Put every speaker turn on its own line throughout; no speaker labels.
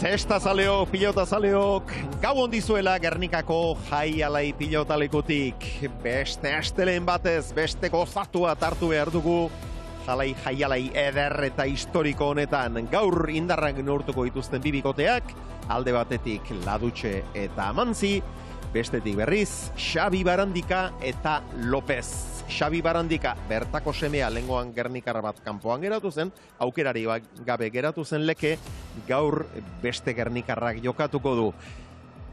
Zestazaleok, pilotazaleok, gau ondizuela Gernikako jaialai pilotalekutik. Beste astelen batez, beste gozatua hartu behar dugu. Jaialai eder eta historiko honetan gaur indarrak neurtuko dituzten bibikoteak, alde batetik Ladutxe eta Amantzi, bestetik berriz Xabi Barandika eta López. Xabi Barandika bertako semea lengoan Gernikar bat kanpoan geratu zen, aukerari gabe geratu zen leke, gaur beste Gernikarrak jokatuko du.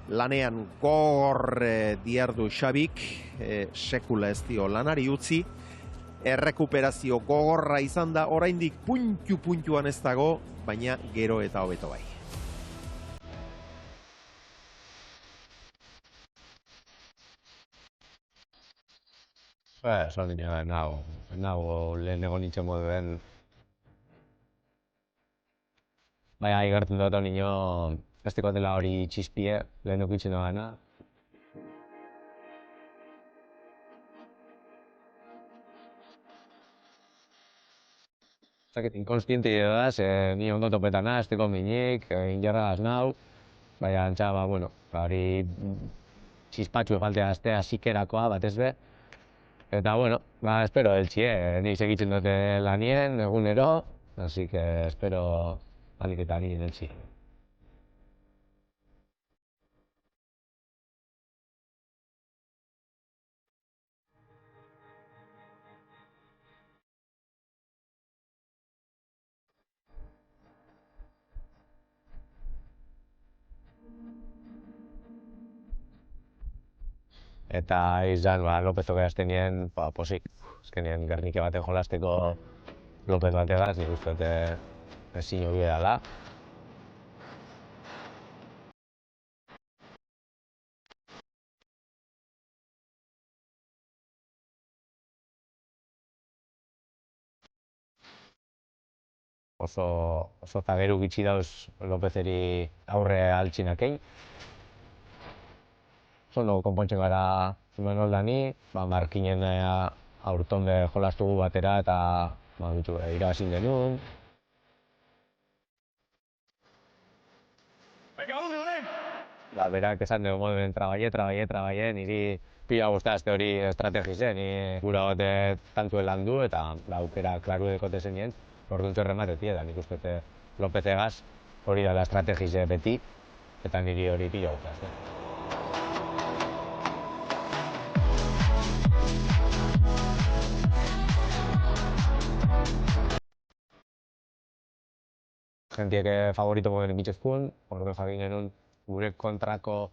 Lanean gogor diardu Xabik, sekula ez dio lanari utzi, errekuperazio gogorra izan da, oraindik puntuan ez dago, baina gero eta hobeto bai.
Esan dira, nago lehen egon nintzen moduen. Baina, igartzen dut nino, gazteko dela hori txispie, lehen okitzen dugana. Zaket, inkonstienti da, ni ondo topetana, ez teko minik, injarra nau. Baina, antza, hori txispatxu efaltea aztea zikerakoa, batez be. Eta, espero eltxie, ni segitzen dute lanien, egunero, así que espero alik eta nien eltxi. Eta izan, Lópezok egazten nien, posik. Ezkenien Gernike baten jolasteko López bategaz, nik uste dute ezin hobi dela. Oso zageru gitxi dauz Lópezeri aurre altxinakein. Ondo konpontzen gara Imanol dani, Markinen aurtonde jolastugu batera eta irabazin genuen. Berak esan dugu moduen trabaie, niri pila guztazte hori estrategize, ni gura gote tantuen landu eta aukera klaru dekote zenien, orduntzu errematetik eta nik uste López egaz hori dela estrategize beti eta niri hori pila guztazte. Gentiek favorito moden bitxezkun, orduan jakin genuen gure kontrako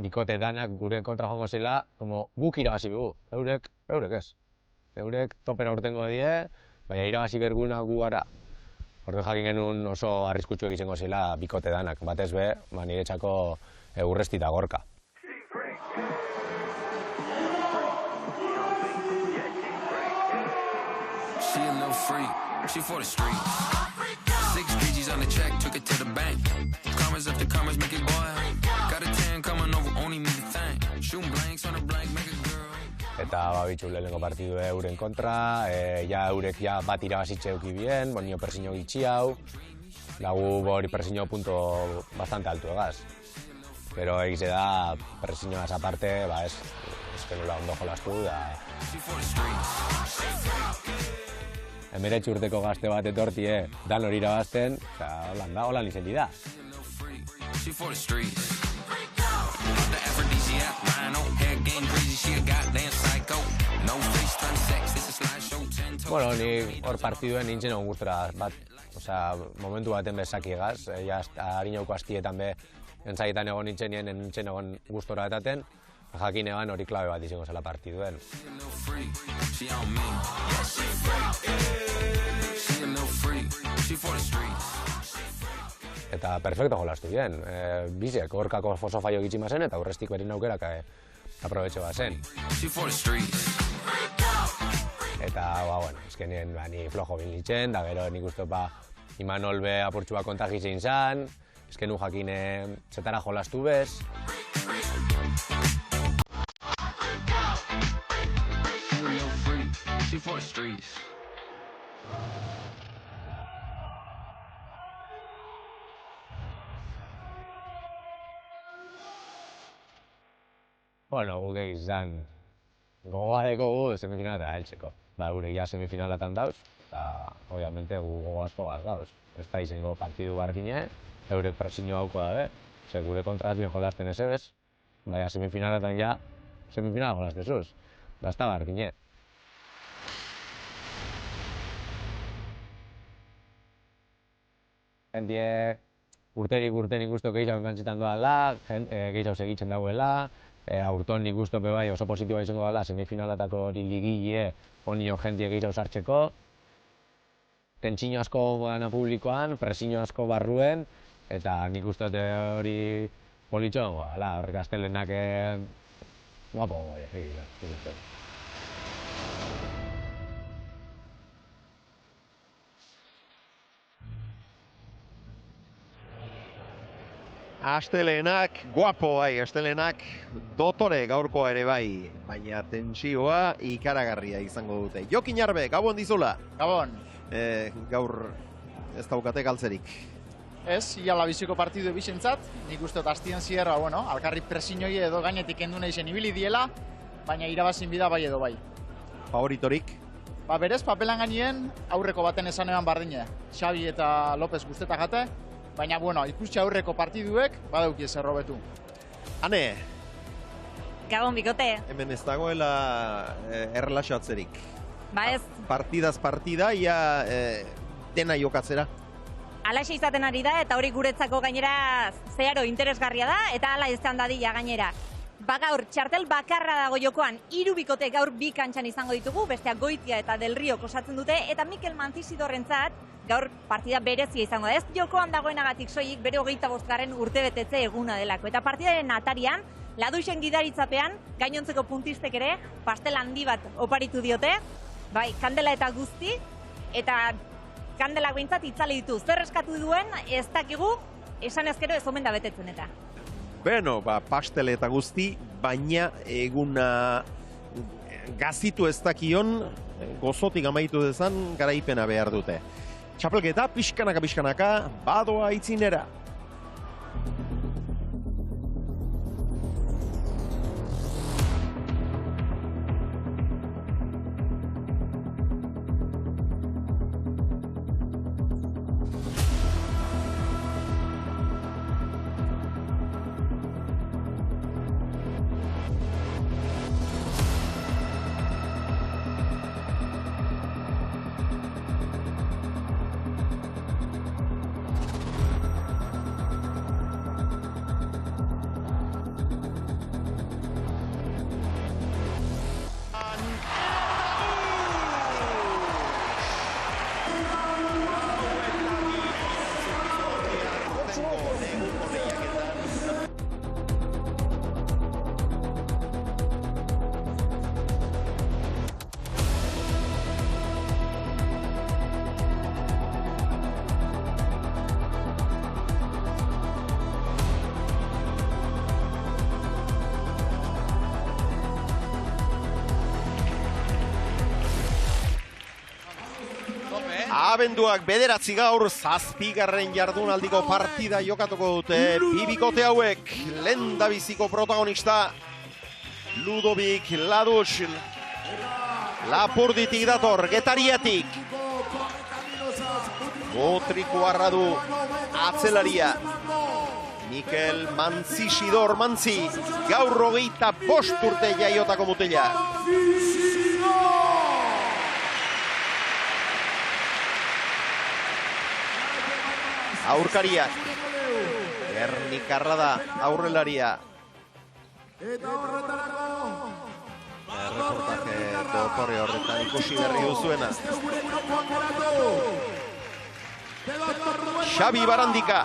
bikote danak gure kontra joango zela, guk irabazi dugu, eurek ez. Eurek topera urtengo die, baina irabazi berguna gu gara. Orduan jakin genuen oso arriskutsuek izango zela bikote danak, batez be, niretzako Urresti eta Gorka. Six digits on the check, took it to the bank. Commas after commas, make it boil. Got a 10 coming over, only need a thing. Shooting blanks on a blank, make a girl. Eta babitxu lehenengo partidu euren kontra, eurek bat irabazitxe eukibien, nio persiño gitxi hau. Lagu hori persiño punto bastante altu egaz. Pero egize da, persiñoaz aparte, ez genula ondo jolastu da. Emeretxe urteko gazte bat etortie, dan hori irabazten, holan izendi da. Ni hor partiduen nintzen egon gustora bat, momentu baten bezaki egaz, harinauko astietan be, entzaietan egon nintzen egon gustora etaten, jakin eban hori klabe bat izango zela partiduen. Eta perfecto jolastu bien. Bizek, Gorkako oso faio gitxima zen eta Urrestik berin aukerak aprobetxe bat zen. Eta, ezkenien ni flojo bin litzen, da gero nik uste Imanol be apurtxua kontagizein zan, ezkenu jakine zetara jolastu bez. For the streets.
Bueno, guk izan gogoa dekogu semifinalera heltzeko. Gure ja semifinalatan dauz, eta obviamente gogo asko gauz. Ez da izango partidu barkine, eurek presinio hauko dabe, gure kontrat bien jolazten ez ebez, baina semifinalatan ja, semifinal jolaztezuz, da ez da barkine. Jentie urterik usto gehiago engantzitan doala, gehiago segitzen dauela, aurton nik usto bai oso positiboa izango dela semifinalatako hori ligile onio jentie gehiago sartzeko. Tentsino asko gana publikoan, presiño asko barruen, eta nik uste hori politxo, horrek astelenak guapo bai,
Astelenak, guapo bai, astelenak dotore gaurkoa ere bai, baina tentsioa ikaragarria izango dute. Jokin Arbe, gabon dizula.
Gabon.
Gaur ez daukate galtzerik.
Ez, iala biziko partidu bizentzat, nik uste dut astien zierra, alkarri presiñoi edo gainetik endu nahi zen ibili diela, baina irabazin bida bai edo bai.
Favoritorik?
Berez, papelan gainien aurreko baten esan eban bardine, Xabi eta López guztetak jate, baina, ikusi aurreko partiduek, badauki ez errobetu.
Ane?
Gabon, bikote.
Hemen ez dagoela erlaxatzerik.
Ba ez.
Partidaz partida, ia dena jokatzera.
Alaxe izaten ari da, eta hori guretzako gainera zeharo interesgarria da, eta ala izan dadila gainera. Gaur, txartel bakarra dago jokoan, 3 bikote gaur 2 kantxan izango ditugu, besteak Goitia eta Del Rio osatzen dute, eta Mikel Mantizidorrentzat gaur partida berezia izango da. Ez jokoan dagoenagatik soilik bere 25. urtebetetze eguna delako. Eta partidaren atarian, Laduxen gidaritzapean, gainontzeko puntistek ere, pastel handi bat oparitu diote, bai, kandela eta guzti, eta kandelak behintzat itzali ditu. Zer eskatu duen, ez dakigu, esan ezkero ez omen da betetzen eta.
Beno, pastel eta guzti, baina eguna gazitu ez dakion, gozotik amaitu dezan, garaipena behar dute. Txapelketa, pixkanaka, badoa itzinera. Abenduak 9 gaur 7. jardunaldiko partida jokatuko dute. Bi bikote hauek lehendabiziko protagonista Ludovic Ladux Lapurditik dator, Getariatik. Gotrikuarra du atzelaria. Mikel Mantzisidor Mantzi, gaur 25 urte jaiotako mutila. Aurkariak, Gernikarra da, aurrelaria. Erreportaje dotore horretan ikusi berri duzuena. Xabi Barandika.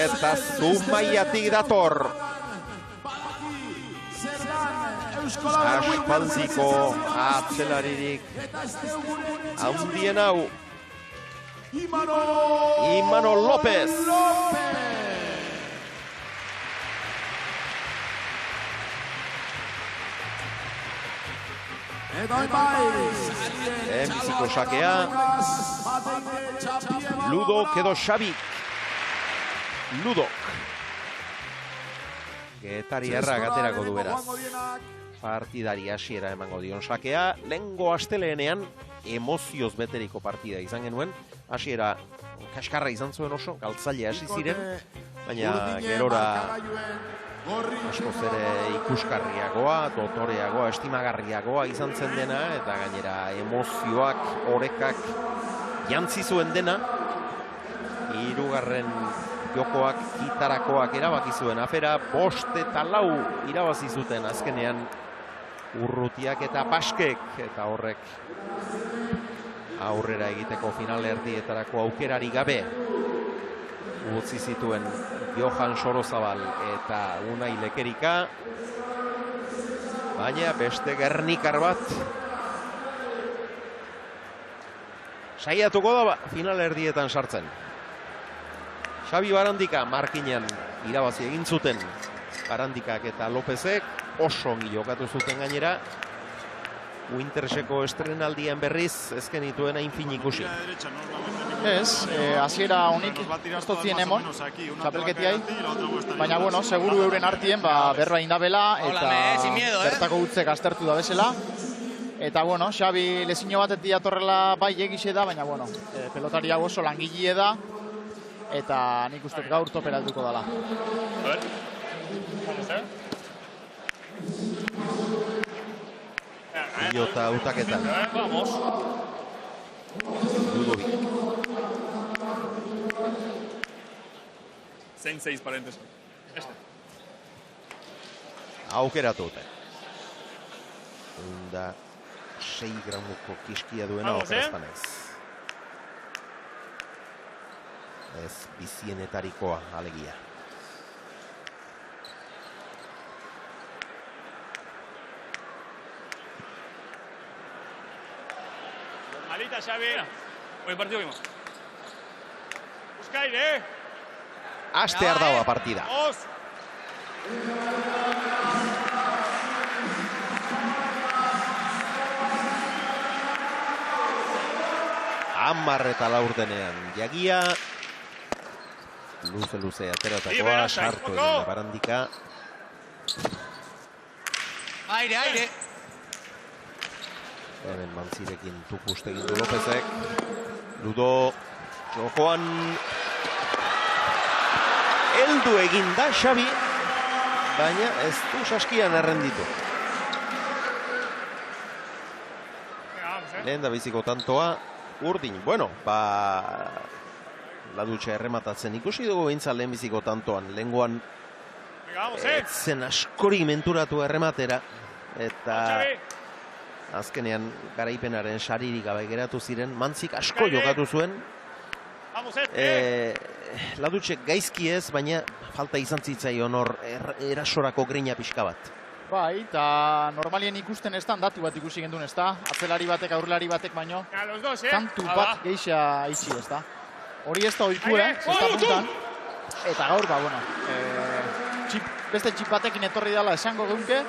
Eta Zumaiatik dator. Aspaldiko atzelaririk handien hau Imanol López. Biziko sakea. Ludok edo Xabik. Ludok. Getari errak aterako du beraz. Partidari hasiera emango dion sakea. Lehengo asteleenean emozioz beteriko partida izan genuen. Hasiera kaskarra izan zuen oso, galtzaile hasi ziren. Baina gerora askoz ere ikusgarriagoa, dotoreagoa, estimagarriagoa izan zen dena. Eta gainera emozioak, orekak jantzi zuen dena. Hirugarren jokoak, gitarakoak erabaki zuen afera, 5 eta 4 irabazi zuten azkenean Urrutiak eta Baskek, eta horrek aurrera egiteko finalerdietarako aukerari gabe utzi zituen Johan Sorozabal eta Unai Lekerika, baina beste gernikar bat saiatuko da finalerdietan sartzen. Xabi Barandika markinean irabazi egin zuten Barandikak eta Lopezek, oso ongi jokatu zuten gainera. Winterseko estrenaldian berriz ezken dituen hain fin ikusi.
Ez, hasiera honik ez dutzien emon, txapelketiai, baina bueno, seguru euren artien berba indabela eta bertako gutzek aztertu da bezala. Eta bueno, Xabi lezino batetik atorrela bai egixe da, baina bueno, pelotari hau oso langile da, eta nik uste gaur toperalduko dela.
Pilota hautaketan. Ludovic.
Zein 6 paréntesis.
Aukeratu dute. Da 6 gramuko kiskia duena operazpanez. Ez bizienetarikoa alegia.
Malita, Xavi. Buen partido vimos. Busca aire,
Astear dagoa partida.
Vamos.
Hamar eta laurdenean jagia. Luze ateratakoa, sartu egin da Barandika.
Aire.
Hemen Mantzirekin tukuste egin du Lopezek. Ludo, jokoan heldu egin da Xabi, baina ez du saskian errenditu. Lehen da biziko tantoa, urdin. Bueno, Ladutxe errematatzen ikusi dugu behintzat lehen biziko tantoan. Lehengoan zen askori menturatu errematera. Eta azkenean garaipenaren saririk gabe geratu ziren. Mantzik asko jokatu zuen. Ladutxek gaizki ez, baina falta izan zitzaion hor erasorako grina pixka bat.
Bai, eta normalien ikusten ez da, datu bat ikusi gendun ez da. Atzelari batek, aurrelari batek baino. Kantu bat geixa itxi ez da. Hori ez da oikue, zesta puntan. Eta gaur, beste txip batekin etorri dela esango geunke.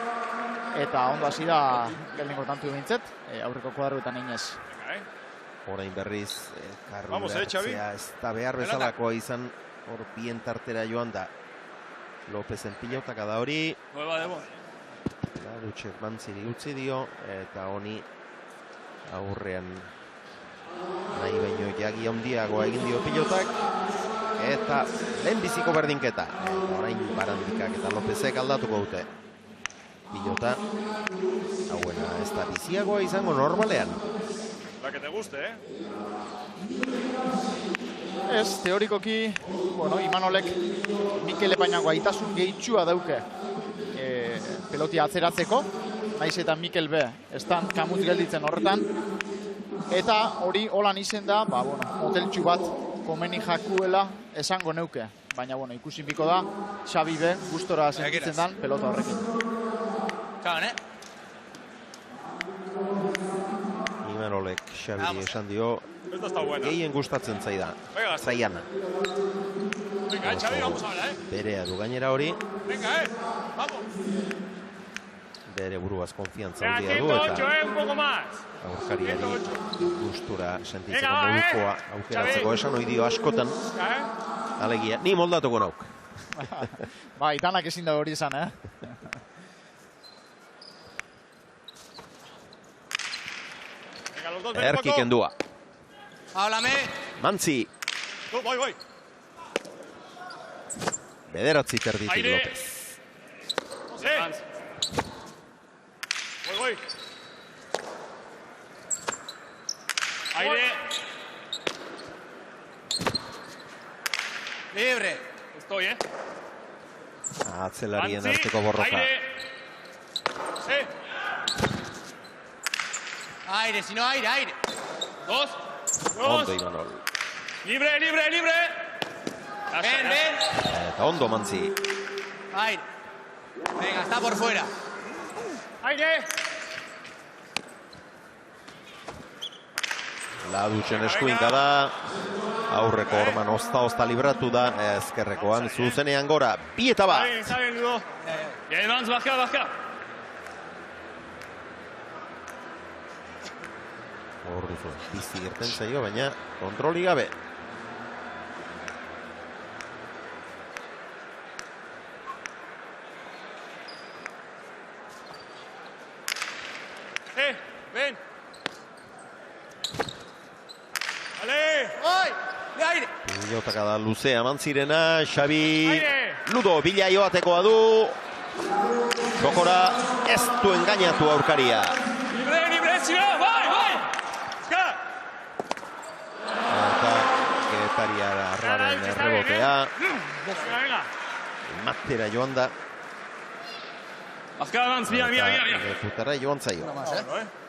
Eta ondo hasi da lehenengo tantu bintzet, aurreko kuadruetan inez.
Orain berriz, karru behartzea ez da behar bezalakoa izan, hor bien tartera joan da. Lopezen pilotaka da hori. Ladutxek Mantziri utzi dio, eta honi aurrean nahi baino jagi handiagoa egin dio pilotak. Eta lehenbiziko berdinketa. Orain Barandikak eta Lopezek aldatuko dute. Pilota, hauena ez da biziagoa izango normalean.
La que te guste,
Ez, teorikoki, Imanolek Mikel Epainago aitasun gehitxua dauke pelotia atzeratzeko, naiz eta Mikel B. estan kamut gelditzen horretan. Eta hori holan izen da, moteltxu bat komeni jakuela esango neuke. Baina, ikusin biko da, Xabi B. gustora sentitzen dan pelota horrekin.
Imanolek Xabiri esan dio, gehien gustatzen zaiana. Berea du gainera hori. bere buruaz konfiantza handia du eta
108, un poco más.
aurkariari gustura sentitzeko modukoa aukeratzeko esan ohi dio askotan. Alegia, ni moldatuko nauk.
Bai, danak ezin da hori izan,
Venga, los dos, ven un
Erki
poco.
kendua.
Háblame.
Mantzi,
Voy.
bederatzi terditik
Aire.
López.
Voy. Aire.
Libre.
Estoy,
Atzelarien
Mantzi,
arteko borroka.
Aire. Sí.
Aire, si no aire.
Dos.
Ondo Imanol.
Libre. Ya
Ven,
está,
ven.
Eta ondo Mantzi.
Aire. Venga, está por fuera.
Aire.
Ladutxen eskuinka da. Aurreko orman ozta libratu da. Ezkerrekoan zuzenean gora. 2-1.
Está bien, Ludo. Bien, Mans, baja.
Hor duzu, bizi irten zaio, baina kontroli gabe.
Ven. Ale.
¡Ay! ¡De aire!
Pilotaka da luzea Mantzirena, Xabi
Aire.
Ludo bila joatekoa du. Txokora ez du engainatu aurkaria.
Libre, si no, vai. Ska.
Eta Getaria arraren errebotea.
Venga.
Matera joan da.
Azka, Mans, mira.
Lekutara joan zaio.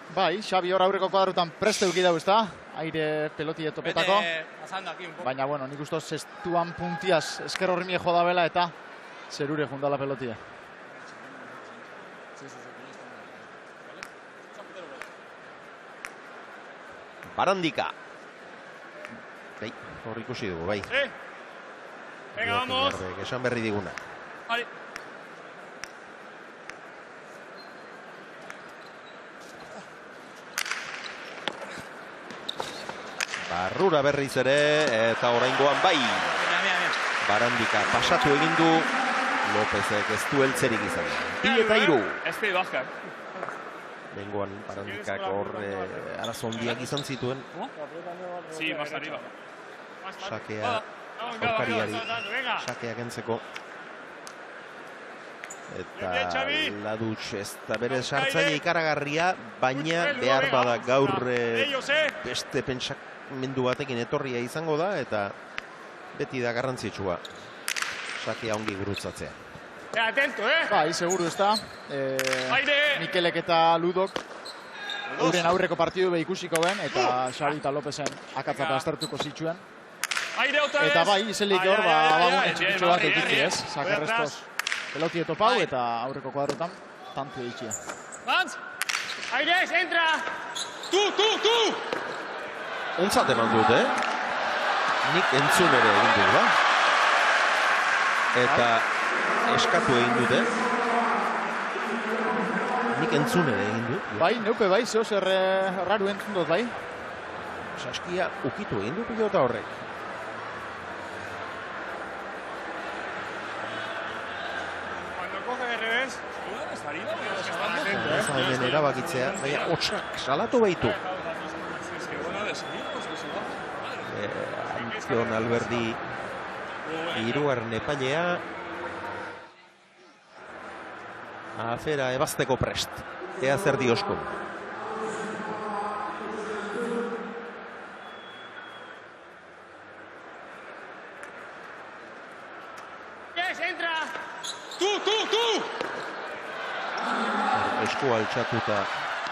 Bai, Xabi hor aurreko kuadrutan preste eukidau, ezta? Aire pelotie topetako.
Pasando aquí un poco.
Baina, bueno, nik usto zestuan puntiaz esker horrimie joda bela eta zerure jundala pelotia.
Barandika. Bai, hor ikusi dugu, bai.
Venga, vamos.
Esan berri diguna.
Vale.
Barrura berriz ere, eta oraingoan bai.
Mira.
Barandika pasatu egin du. Lópezek ez du heltzerik izan. 2-3.
Este baja.
Bengoan Barandikak hor arazo handiak izan zituen.
Sí, más arriba.
Sakea aurkariari sakea kentzeko. Eta Ladutx ez da bere sartzaile ikaragarria, baina behar bada gaur beste pentsamendu batekin etorria izango da, eta beti da garrantzitsua sakea ongi gurutzatzea.
Atento,
Bai, seguru ez da. Mikelek eta Ludok euren aurreko partidu be ikusiko ben, eta Xabi eta Lopezen akatzata aztertuko zituen. Eta bai, izelik hor, bagunen txikitxo bat eukitzi ez. Sakerrezkoz pelotie topau eta aurreko kuadrotan tantu eitxia.
Mans, Aires, entra! Tu!
Ontzat eman dut, Nik entzun ere egin dut, ba? Eta eskatu egin dute. Nik entzun ere egin dut.
Bai, neupe bai, zeo zer raru entzun dut bai.
Saskia ukitu egin du pilota horrek.
Cuando coge de revés, estaría
Ez hemen erabakitzea, baina hotxak salatu behitu. Antzion Alberdi hirugarren epailea. Afera ebazteko prest. Ea zer diosko.
entra! Tu!
Esku altxatuta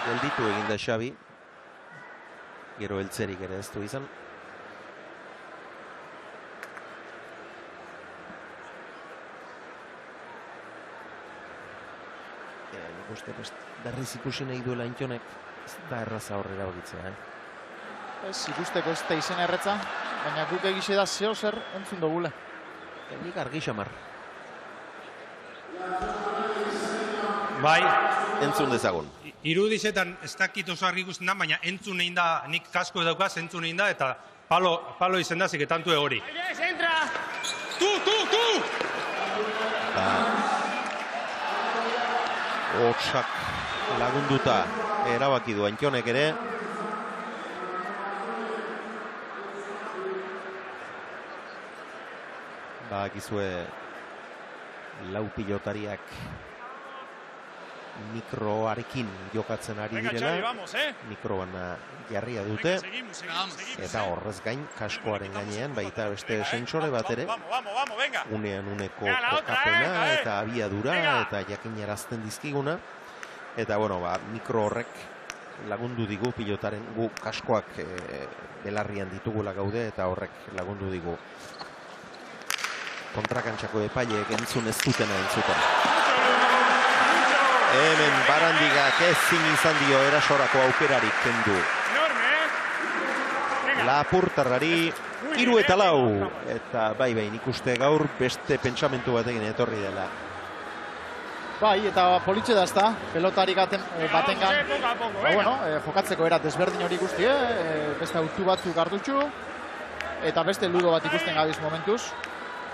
gelditu egin da Xabi. Gero heltzerik ere ez du izan. Nik uste berriz ikusi nahi duela Antxonek, ez da erraza horrela bagitzea.
Ez ikusteko ez da izen erretza, baina guk egixe da zeo zer entzun dugule.
Nik argi xamar.
Bai,
entzun dezagun.
irudizetan ez dakit oso argi ikusten da, baina entzun egin da, nik kasko daukaz entzun egin da, eta palo izen da, ziketantu hori.
Entra! Tu!
Hotsak lagunduta erabaki du Antxonek ere. Bakizue lau pilotariak mikroarekin jokatzen ari direla. Mikroan jarria dute. Eta horrez gain, kaskoaren gainean, baita beste sentsore bat ere. Unean uneko kokapena eta abiadura eta jakinarazten dizkiguna. Eta, bueno, mikro horrek lagundu digu pilotaren, gu kaskoak belarrian ditugula gaude eta horrek lagundu digu kontrakantxako epaileek entzun ez dutena entzuten. Hemen Barandigak ezin izan dio erasorako aukerarik kendu. Lapurtarrari 3-4. Eta bai, nik uste gaur beste pentsamentu batekin etorri dela.
Bai, eta politxe da ezta, pelotari batengan, jokatzeko era desberdin hori guztie, beste autu batzuk hartutxu, eta beste ludo bat ikusten gabiz momentuz.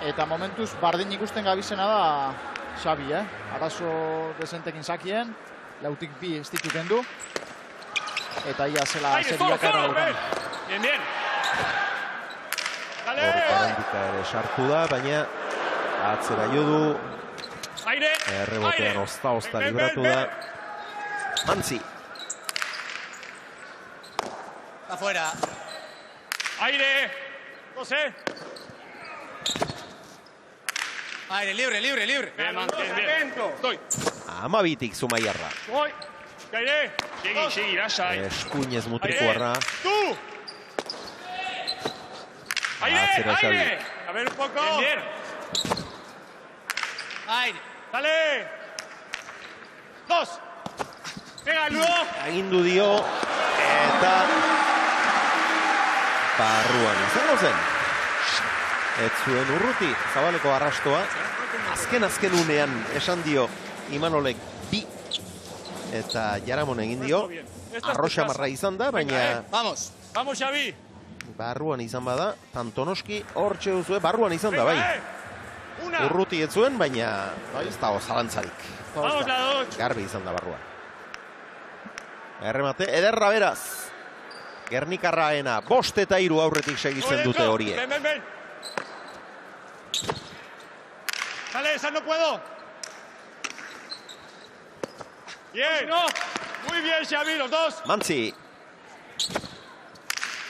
Eta momentuz bardin ikusten gabizena da Xabi, arazo desentekin zakien, lautik bi ez dituten du. Eta ia zela seriak erra dugun.
Bien.
Barandika ere sartu da, baina atzera jo du. Errebotean ozta libratu da. Mantzi.
Afuera.
Aire!
Aire, libre.
Estoy.
Amabitik Zumaiarra.
Voy. Aire. Segi, lasai.
Eskuinez mutrikuarra.
Tú.
Atzera Xabi.
A ver un poco. Bien.
Aire.
Dale. 2. Venga, luego.
Agindu dio eta barruan izango zen. Ez zuen urruti, Zabaleko arrastoa. Azken unean esan dio Imanolek bi. Eta Jaramon egin dio. Arroxamarra izan da, baina...
Vamos,
Xavi.
Barruan izan bada, Tantonoski hortxe duzue, barruan izan da, bai. Urruti ez zuen, baina ez dago zalantzarik. Garbi izan da barruan. Erremate, ederra beraz. Gernikarraena, 5 eta 3 aurretik segitzen dute horiek.
Ven. Dale, esa no puedo. Bien. Muy bien, Xavi, los dos.
Mantzi.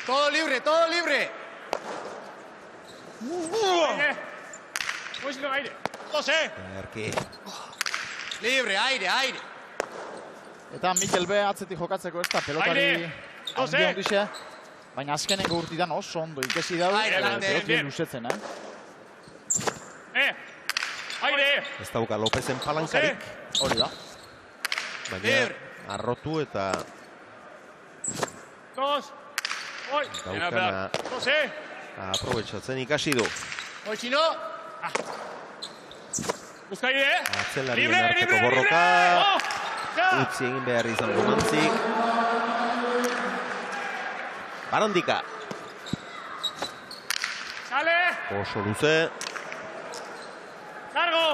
todo libre.
Aire. Aire. 2,
Erki.
Libre, aire.
Eta Mikel B atzetik jokatzeko ez da pelotari handi ondixe. Baina azkenengo urtitan oso ondo ikesi dago. Pelotien luzetzen,
Aire.
Ez dauka Lopezen palankarik.
Hori da.
Baina arrotu eta
2. Voy.
daukana
2,
aprobetxatzen ikasi du.
Hoy si no,
Busca aire.
Atzelarien arteko borroka. Utzi egin behar izan du Mantzik. Barandika.
Sale.
Oso luze.
Largo.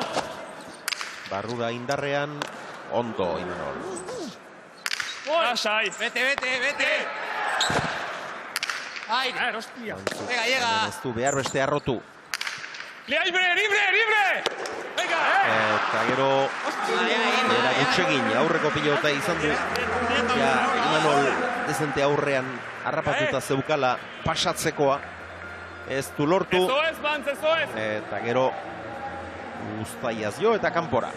Barrura indarrean. Ondo, Imanol.
Lasai.
vete. Aire.
Hostia.
Venga, llega.
Ez du behar beste arrotu.
Libre. Venga,
Eta gero era gutxegin aurreko pilota izan du. Ja, Imanol dezente aurrean harrapatuta zeukala pasatzekoa. Ez du lortu.
Eso es.
Eta gero Uztaiaz jo eta kanpora.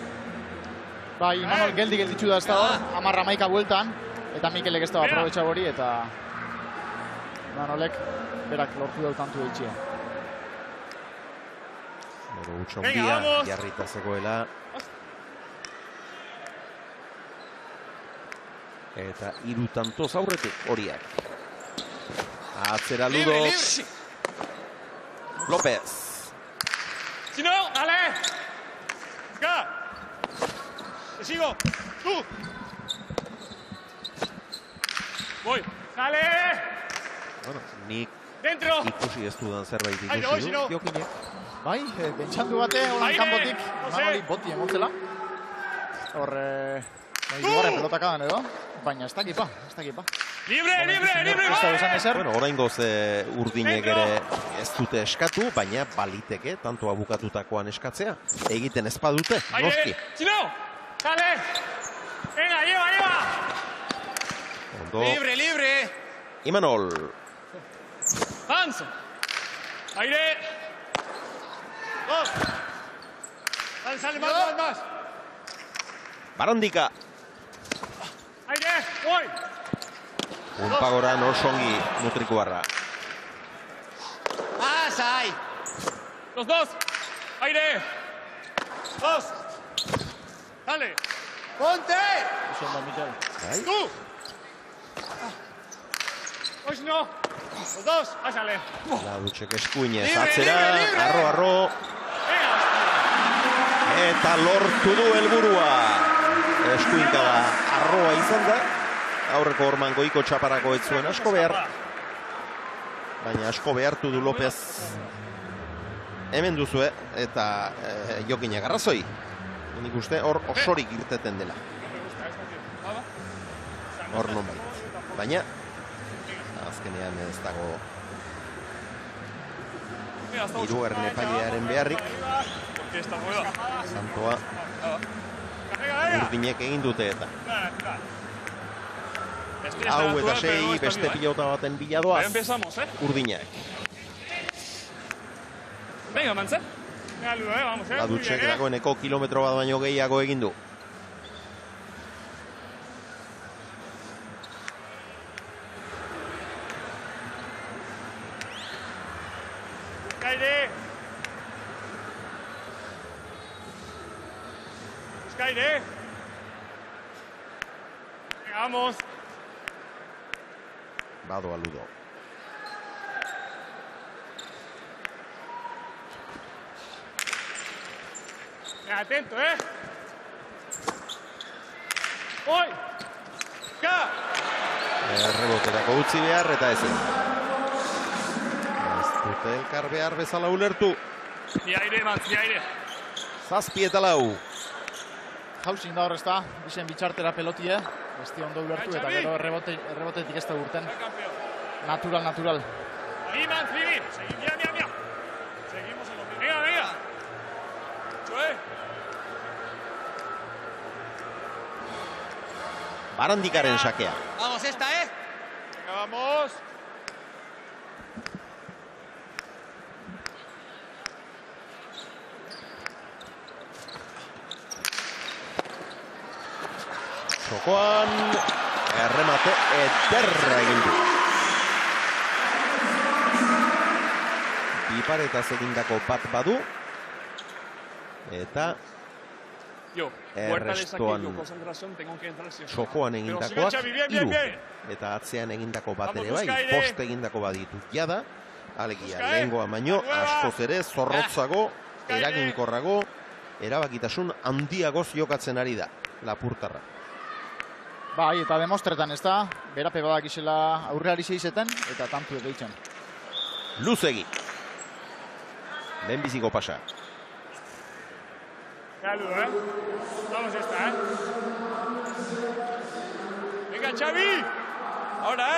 Bai, Imanol geldi-gelditzu da ez da hor, 10-11 bueltan. Eta Mikelek ez da aprobetxa hori eta Imanolek berak lortu dut tantu ditxia.
Gero utxondia jarrita zegoela. Eta 3 tantoz aurretik horiak. Atzera Ludo. López.
Si no, dale. Venga.
Te sigo. Tú. Voy. Dale.
Bueno, nik
Dentro.
ikusi ez dudan zerbait
Aire,
ikusi
no.
du, Jokinek.
Bai, bentsandu bate, holan
Aire!
kanpotik,
Jose!
Imanoli boti emontzela. Hor, dugarren pelotakadan edo, baina ez dakipa, ez dakipa.
Libre, libre, libre.
Ez da esan ezer.
Bueno, oraingoz urdinek ere ez dute eskatu, baina baliteke tantoa bukatutakoan eskatzea. Egiten ez badute, noski.
Aire. Chino. Dale. Venga, lleva, lleva.
Ondo,
Libre, libre.
Imanol.
Hans. Aire. Dos. Dale, sale más, más.
Barandika.
Aire. Voy.
Unpagoran osongi Mutrikuarra.
Pasai.
Los dos. Aire. Dos. Dale.
Ponte.
Eso ondo, Mikel.
Bai?
Tú. Hoy si no. Los dos. Pásale.
Ladutxek eskuinez
Libre,
atzera,
libre, libre.
arro.
Venga.
Eta lortu du helburua. Eskuinkada arroa izan da. Aurreko horman goiko txaparako ez zuen asko behar. Baina asko behartu du López. Hemen duzue eta Jokinek arrazoi. Nik uste hor osorik irteten dela. Hor nonbait. Baina azkenean ez dago hirugarren epailearen beharrik. Santoa urdinek egin dute eta. Hau eta sei beste pilota baten biladoaz
Empezamos,
urdinak.
Venga, Manse. Venga, Ludo, vamos,
Ladutxek dagoeneko kilometro bat baino gehiago egin du.
Skyde. Skyde. Vamos.
Badoa Ludo.
Atento, Hoy. Ka.
Reboterako utzi behar eta ezin. Ez dute elkar behar bezala ulertu.
Ni aire, Mantz, ni aire.
Zazpi eta lau.
Hausing da hor ez da, bizen bitxartera pelotie, besti ondo ulertu eta gero errebotetik ez da urten. Natural.
Ahí, Mantz, Vivi. Mira, mira, mira. Seguimos en lo mismo. Venga, venga. Joe.
Barandikaren sakea.
Vamos, esta,
Venga, vamos.
Txokoan erremate ederra egin du. Biparetaz egindako bat badu. Eta
Yo,
errestoan txokoan egindakoak hiru. Eta atzean egindako bat ere bai, post egindako bat ditu jada. Alegia, lehengoa baino, askoz ere, zorrotzago, eraginkorrago, erabakitasun handiagoz jokatzen ari da, Lapurtarra.
Bai, eta demostretan ez da, berape badak izela aurreari zeizeten, eta tantu egeitzen.
Luzegi. Lehenbiziko pasa.
Ya, Ludo, Vamos esta, Venga, Xavi. Ahora,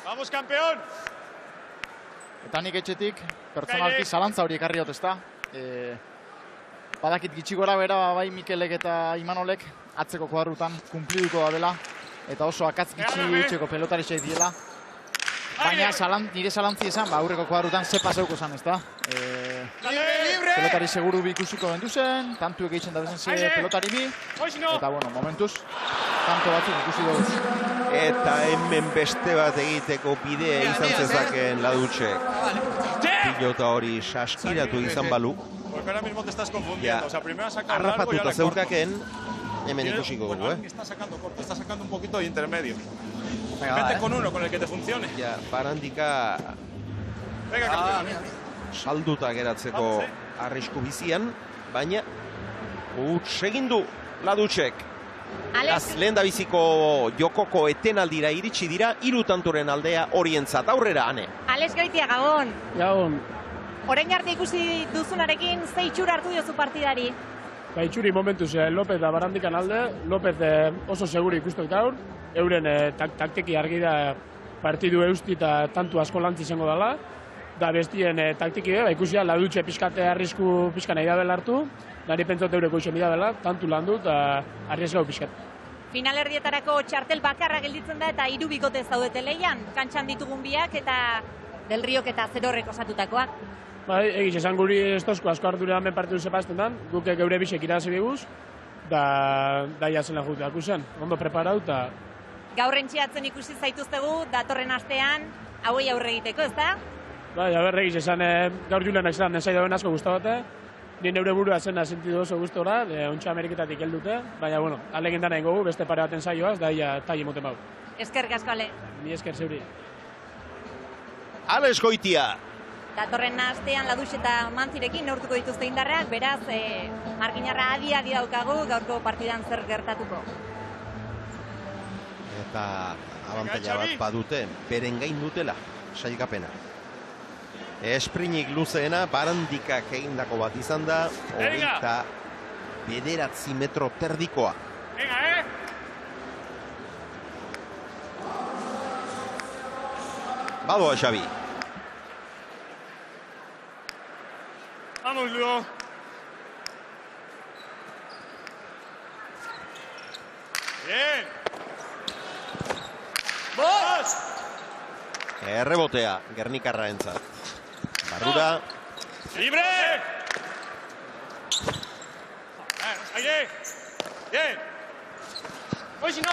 Vamos, campeón.
Eta nik etxetik, pertsonalki zalantza hori ekarri hot ez da. Badakit gitxi gora bera bai Mikelek eta Imanolek atzeko kuadrutan kumpliduko da dela. Eta oso akatz gitxi etxeko pelotarisek diela. Baina nire zalantzi esan, aurreko kuadrutan ze paseuko zan ez da. Pelotari seguru bi ikusiko bendu zen, tantu egeitzen da bezen ze pelotari bi. Eta bueno, momentuz, tanto batzuk ikusi dut.
Eta hemen beste bat egiteko bidea izan zezakeen Ladutxek. Pilota hori saskiratu izan balu.
Ahora mismo te estás confundiendo. O sea, primero ha sacado largo y
Arrapatuta
ahora corto.
zeukaken, hemen ikusiko dugu,
Está sacando corto, está sacando un poquito de intermedio.
Venga,
Vete con uno, con el que te funcione.
Ja, Barandika
Venga, campeón.
salduta geratzeko arrisku bizian. baina huts egin du Ladutxek.
Alex,
Lehen da biziko jokoko etenaldira iritsi dira, 3 tanturen aldea horientzat. Aurrera, Ane.
Alex Goitia, Gabon.
Gabon,
Orain arte ikusi duzunarekin, ze itxura hartu diozu partidari?
itxuri momentuz Lopez da Barandikan alde, Lopez oso seguri ikustok gaur, euren taktiki argi da partidu eusti eta tantu asko lantzi izango dela, da bestien taktiki ikusi da, Ladutxe pixkate arrisku pixka nahi dabela hartu, nari pentsot eureko iso nahi dabela, tantu landu eta arriesgau pixkat.
Finalerdietarako txartel bakarra gelditzen da eta 3 bikote zaudete leian, kantxan ditugun biak eta Del Riok eta Zerorrek osatutakoa.
Bai, egiz, esan guri ez tozko asko hartu hemen partidu zepazten dan, guk geure bisek irazi diguz, da jazen jute akusen, ondo preparau eta...
Gaur entxeatzen ikusi zaituztegu, datorren astean, hauei aurre egiteko, ez da?
Bai, egiz, esan gaur julenak zan, nesai dauen asko guztabate, ni neure burua zena sentidu oso guztora, ontsa Ameriketatik heldute, baina, bueno, alegin dana ingogu, beste pare baten saioaz, da ia tai emoten bau.
Eskerrik asko, Ale.
Ni esker zeuri.
Alex Goitia.
Datorren astean Ladutxe eta Mantzirekin neurtuko dituzte indarrak, beraz, marginarra adi daukagu gaurko partidan zer gertatuko.
Eta abantaila bat badute, beren gain dutela, sailkapena. Esprinik luzeena, Barandikak egindako bat izan da, 29 metro terdikoa.
Venga,
Badoa, Xabi.
Vamos, Ludo. Bien. ¡Vos!
Errebotea, Gernikarra entzat. Barrura.
¡Libre! ¡Aire! Bien. ¡Voy si no!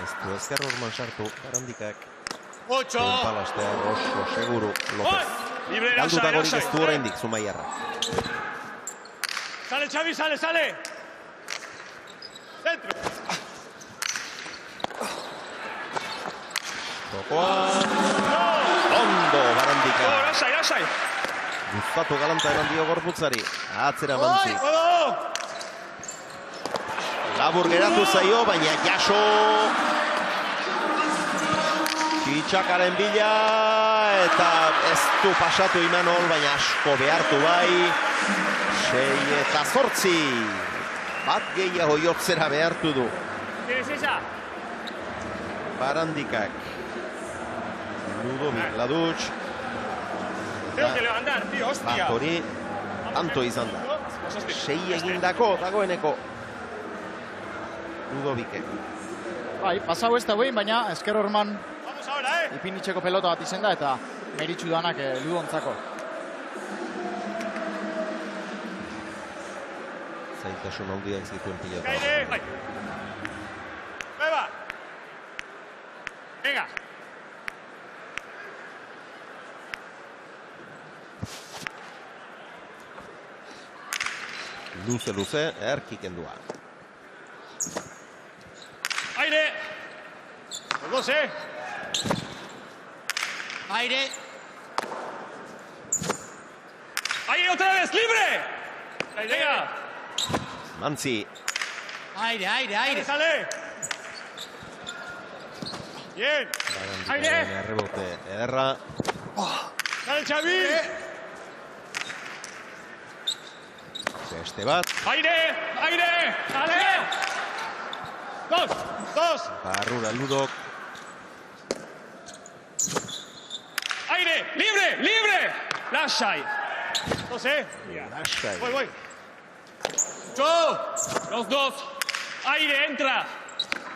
Ez du ezker horman sartu, Barandikak.
8.
Palastea oso seguru Lopez.
Libre,
Galdutakorik ez du oraindik Zumaiarra.
Sale, Xavi, sale, sale. Dentro.
Jokoan. Ondo, Barandika.
Lasai, lasai.
Gustatu galanta eran dio gorputzari. Atzera Mantzi. Labur geratu zaio, baina jaso. Txakaren bila, eta ez du pasatu Imanol, baina asko behartu bai. 6 eta 8. Bat gehiago jotzera behartu du. Barandikak. Ludovic Ladutx.
Tengo que levantar, tío, hostia.
Hori, tanto izan da. 6 egindako, dagoeneko. Ludovicek.
Bai, pasau ez da behin, baina esker horman ipinitxeko pelota bat izen da eta meritxu danak Ludontzako.
Zaitasun handiak zituen pilota.
Caire, bai. Beba. Venga.
Luze, erkikendua.
Aire. Los dos,
Aire.
Aire otra vez, libre. Venga.
Mantzi.
Aire, aire, aire.
Sale. Bien. Aire.
Rebote, ederra.
Sale, Xavi.
Beste bat.
Aire, aire. Sale. Dos.
Barrura Ludok.
Aire, libre. Lasai. Dos,
Lasai.
Voy. Los dos. Aire, entra.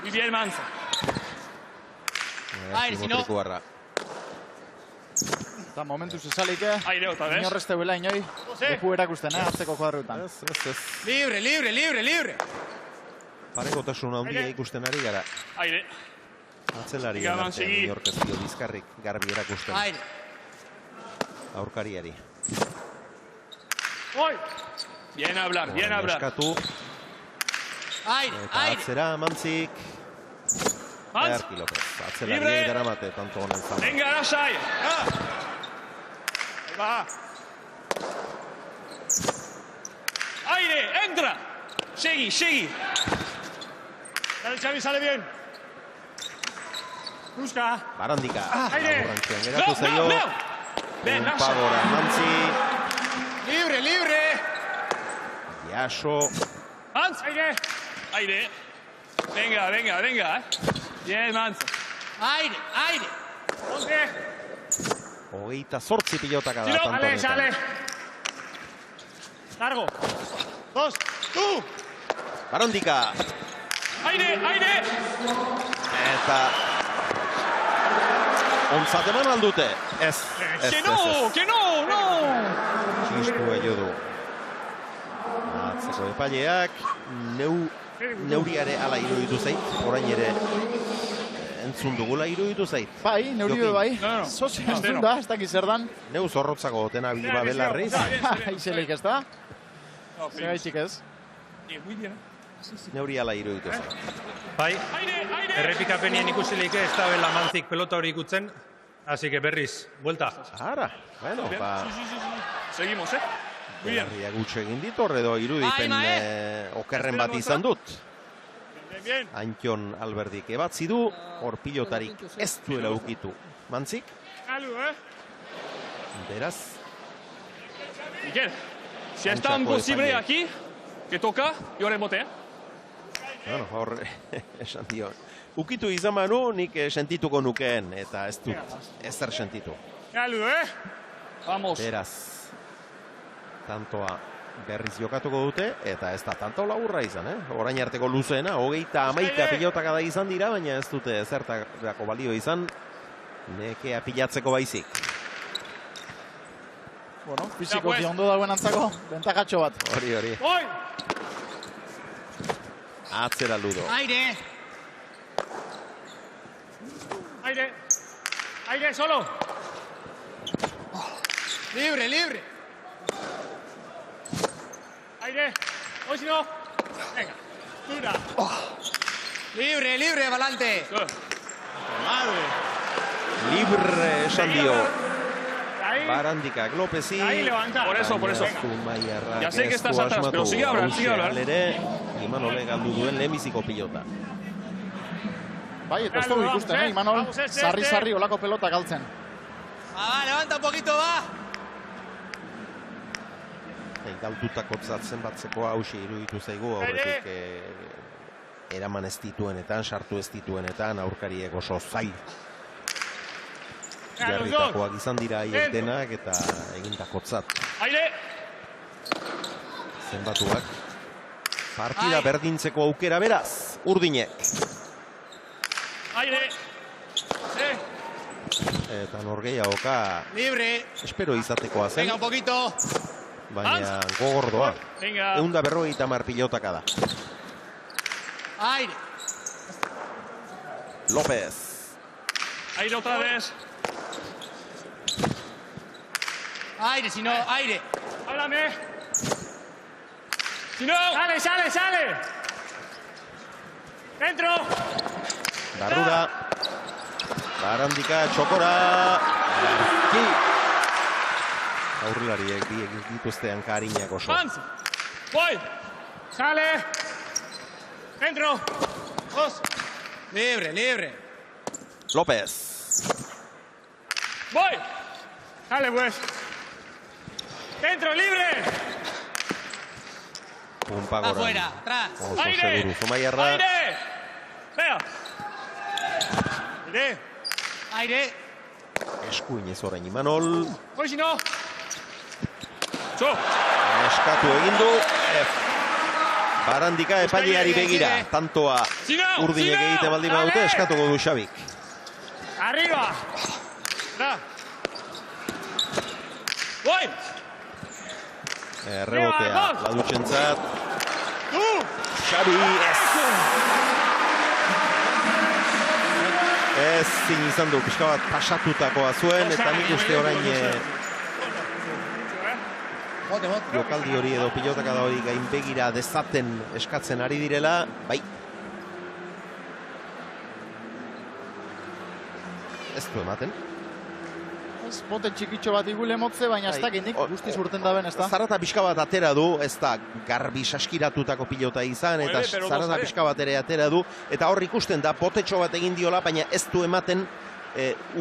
Y bien, Manza.
Aire, si no.
Eta momentuz ezalik,
Aire otra vez.
inorrezte bela inoi, leku erakusten, hartzeko kuadrutan.
Ez.
Libre.
Parekotasun handia ikusten ari gara.
Aire.
Atzelari
Siga,
artean
segi.
inork ez dio bizkarrik garbi erakusten.
Aire.
Aurkariari.
Voy. Bien hablar.
Eskatu.
Aire,
Eta
aire.
atzera Mantzik.
Mantz.
Erki Lopez. Atzelari
Libre.
daramate tanto honen zama.
Venga, Lasai. Ahí va. Aire, entra. Segi. Dale, Xavi, sale bien. Busca.
Barandika.
Aire.
Laburrantzian geratu zaio.
Ven,
Pagora Mantzi.
Libre.
Jaso.
Mans. Aire. Venga. Bien, Mans.
Aire.
Ponte.
28 pilotaka da
Tiro,
tanto honetan.
sale. Largo. 2, tú.
Barandika.
Aire.
Eta ontzat eman aldute. Ez.
Que no.
Txistua jo du. Atzeko epaileak neuriare ala iruditu zait. Orain ere entzun dugula iruditu zait.
Bai, neuri
Jokin.
bai.
No.
Sozio entzun da, ez dakiz zer dan.
Neu zorrotzako gotena bilba belarriz.
Aizelik ez da?
No,
Zegaitik ez.
Muy bien.
Neuri ala iruditu zait.
Bai,
Aire.
errepikapenien ikusilik ez da bela Mantzik pelota hori ikutzen, así que berriz, vuelta.
Ara, bueno, ba,
Seguimos, Muy bien.
belarria gutxo egin ditor edo irudipen okerren bat izan dut.
Bien.
Antxon Alberdik ebatzi du, hor pilotarik ez duela ukitu. Mantzik,
Salud,
beraz,
Miguel, si es
Ancha
tan
por
posible
España.
aquí, que toca, yo rebote,
bueno, hor esan dio. Ukitu izan manu, nik sentituko nukeen, eta ez dut ezer sentitu.
Salud, Vamos.
Beraz, tantoa berriz jokatuko dute, eta ez da tanto laburra izan, Orain arteko luzeena, 31 pilotaka da izan dira, baina ez dute zertako balio izan, nekea pilatzeko baizik.
Bueno, fizikoki ondo dauen antzako, bentakatxo bat.
Hori.
Voy.
Atzera Ludo.
Aire, solo.
Libre.
Aire. Hoy si no. Venga. Dura.
Libre, Valante.
Libre esan dio.
Ahí.
Barandikak Lopezi.
Ahí levanta. Por eso.
Zumaiarrak
Ya sé que
ez du
estás atrás, pero
asmatu.
sigue a hablar.
Ere, Imanole galdu duen lehenbiziko pilota.
Bai, eta ez dugu ikusten, Imanol,
Vamos,
sarri olako pelota galtzen.
Levanta un poquito, va.
Galdutako zatzen batzeko hausi iruditu zaigu, aurretik eraman ez dituenetan, sartu ez dituenetan, aurkariek oso zail. Jarritakoak izan dira haiek denak eta egintakotzat.
Aire.
Zenbatuak. Partida berdintzeko aukera beraz, urdinek.
Aire.
Eta norgeiagoka
Libre.
espero izatekoa zen,
Venga, un poquito.
baina gogordoa.
Venga.
150 pilotaka da.
Aire.
López.
Aire otra vez.
Aire, si no, aire.
Háblame. Si no. Sale. Dentro.
Barrura. Barandika, txokora. Aurrelariek biek dituzte hankarinak oso.
Mans. Voy. Sale. Dentro. 2.
Libre.
López.
Voy. Sale pues. Dentro, libre.
Pumpagoran.
Afuera, atrás.
Oso
Aire.
seguru. Zumaiarra.
Aire. Vea.
Aire.
Eskuinez orain Imanol.
Hoy si no. Zo.
Eskatu egin du. Barandika epaileari begira. Tantoa urdinek egiten baldin badute eskatuko du Xabik.
Arriba. Da. Voy.
Rebotea ladutxentzat. Xabi ez. Ezin izan du pixka bat pasatutakoa zuen eta nik uste orain jokaldi hori edo pilotaka da hori gainbegira dezaten eskatzen ari direla, bai. Ez du ematen.
Bote txikitxo bat igule motze, baina ez dakinik guztiz urten daben, ez da?
Zarata pixka bat atera du, ez da garbi saskiratutako pilota izan, eta zarata pixka bat ere atera du, eta hor ikusten da, botetxo bat egin diola, baina ez du ematen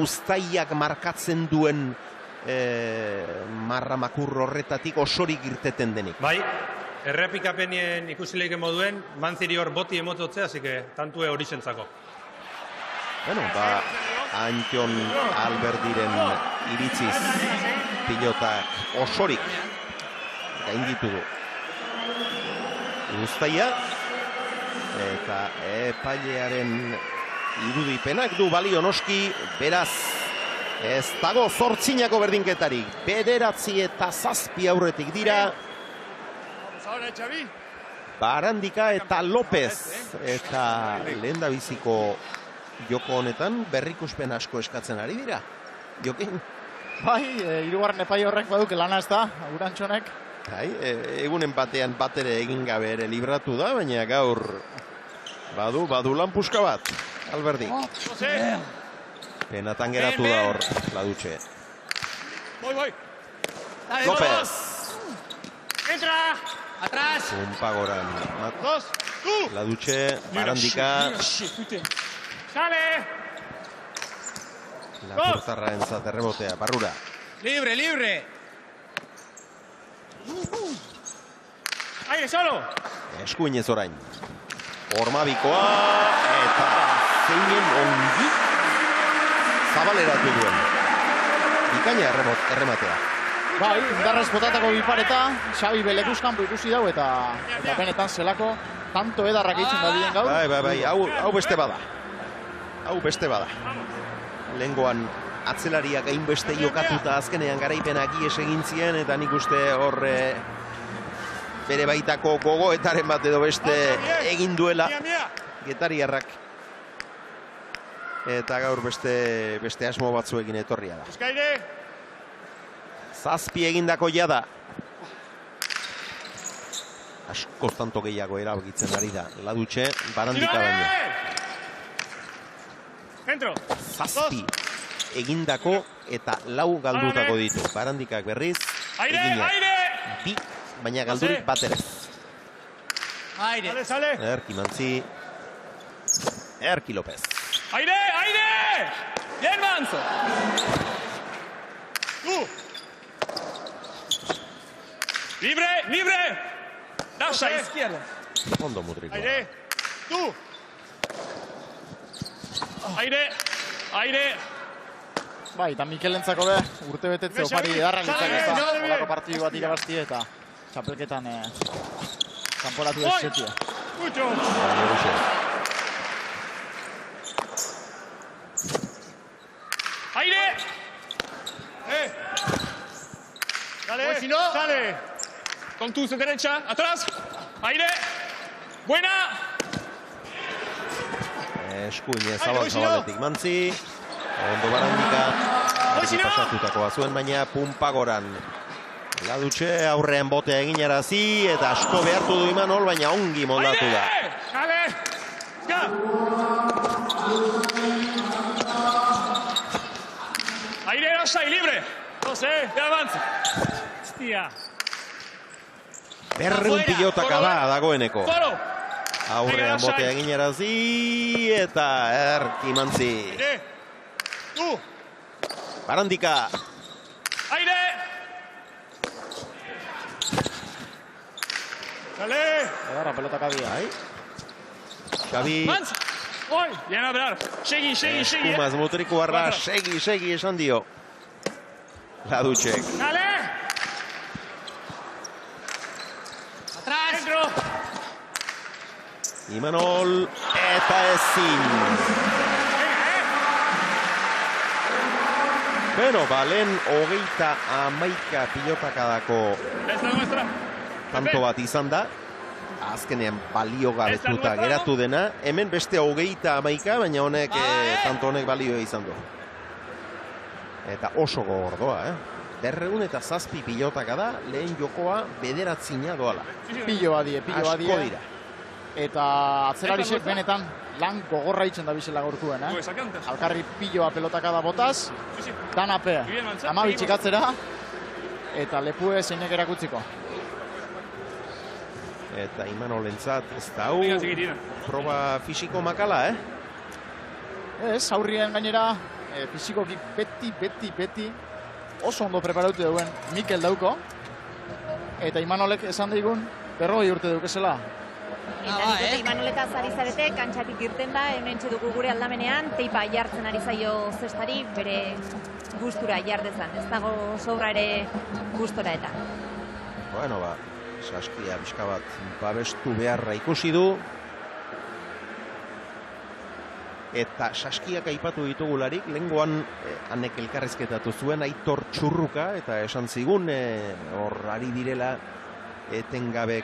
uztaiak markatzen duen marra makur horretatik osorik irteten denik.
Bai, errepikapenien ikusileike moduen, manziri hor boti emototzea, así que tantue hori zentzako.
Bueno, Antion Alberdiren iritziz pilotak osorik gainditu du Uztaia, eta epailearen irudipenak du balio noski, beraz ez dago 8 berdinketarik, 9 eta 7 aurretik dira Barandika eta López, eta lehendabiziko joko honetan berrikuspen asko eskatzen ari dira. Jokin?
Bai, hirugarren epai horrek baduke lana ez da, Urantxonek.
Bai, egunen batean batere egin gabe ere libratu da, baina gaur badu lan puska bat, Alberdi. Penatan geratu da hor, Ladutxe. López.
Entra. Atrás.
Unpagoran. Ladutxe, Barandika.
Sale.
Lapurtarra entzat errebotea, barrura.
Libre, libre.
Aire, solo.
Eskuinez orain. Ormabikoa, eta zeinen ongi zabaleratu duen. Bikaina errematea.
Bai, indarrez botatako bipareta, Xabi Belekuskan ikusi dau, eta benetan zelako tanto edarrak eitzen badien gaur.
Bai, hau beste bada. Hau beste bada. Lehengoan atzelariak hainbeste jokatuta azkenean garaipenak ies egin zien, eta nik uste hor bere baitako gogoetaren bat edo beste egin duela getariarrak. Eta gaur beste asmo batzuekin etorria da. 7 egindako jada. Askoz tanto gehiago erabakitzen ari da. Ladutxe, Barandika baino. 7 egindako eta 4 galdutako ditu. Barandikak berriz, eginak 2, baina galdurik bat ere. Erki Mantzi, Erki López.
Aire! Bien, Manzo! Libre! Dasha, izquierda.
Ondo Mudriko.
Aire!
Bai, eta Mikelentzako be, urte betetze opari edarrak ditzak ez da. Olako partidu bat irabazti eta txapelketan kanporatu ez zetia.
Aire! Sale! Con tu derecha, atrás. Aire! Buena!
Eskuine zabaletik Mantzi. Ondo Barandika. Pasatutakoa zuen, baina Pumpagoran. Ladutxe aurrean botea eginarazi eta asko behartu du Imanol, baina ongi moldatu da.
Aire, Dasha y libre. No sé, ya avanza. Hostia.
Berrun pilotaka da dagoeneko. Aurrean botea eginarazi eta Erki Mantzi. Barandika.
Aire. Sale.
Edarra pelotaka bia.
Xabi.
Bien, a ver. Segi.
Eskumaz mutriko barra, segi esan dio. Ladutxek.
Sale.
Atrás.
Dentro.
Imanol eta ezin. Beno, balen 31 pilotakadako tanto bat izan da. Azkenean balio gabetuta geratu dena. Hemen beste 31, baina honek, tanto honek balio izan du. Eta oso gogordoa, 207 pilotaka da, lehen jokoa 9 doala.
Pillo badie.
Asko dira.
eta atzelarisek benetan lan gogorra itzen da bizela gaurkuen, Alkarri piloa pelotaka da botaz, danape, amabitxik atzera, eta lepue zeinek erakutziko.
Eta Imanolentzat ez da hau proba fisiko makala,
Ez, aurrien gainera, fisikoki beti oso ondo preparatu duen Mikel dauko, eta Imanolek esan daigun 40 urte daukezela.
Eta nik uste Imanoleta zari zarete, kantxatik irten da, hemen dugu gure aldamenean, teipa jartzen ari zaio zestari, bere gustura jardezan, ez dago sobra ere gustora eta.
Bueno, Saskia bizka bat babestu beharra ikusi du. Eta Saskiak aipatu ditugularik, lehengoan hanek elkarrezketatu zuen Aitor Txurruka, eta esan zigun, hor ari direla etengabe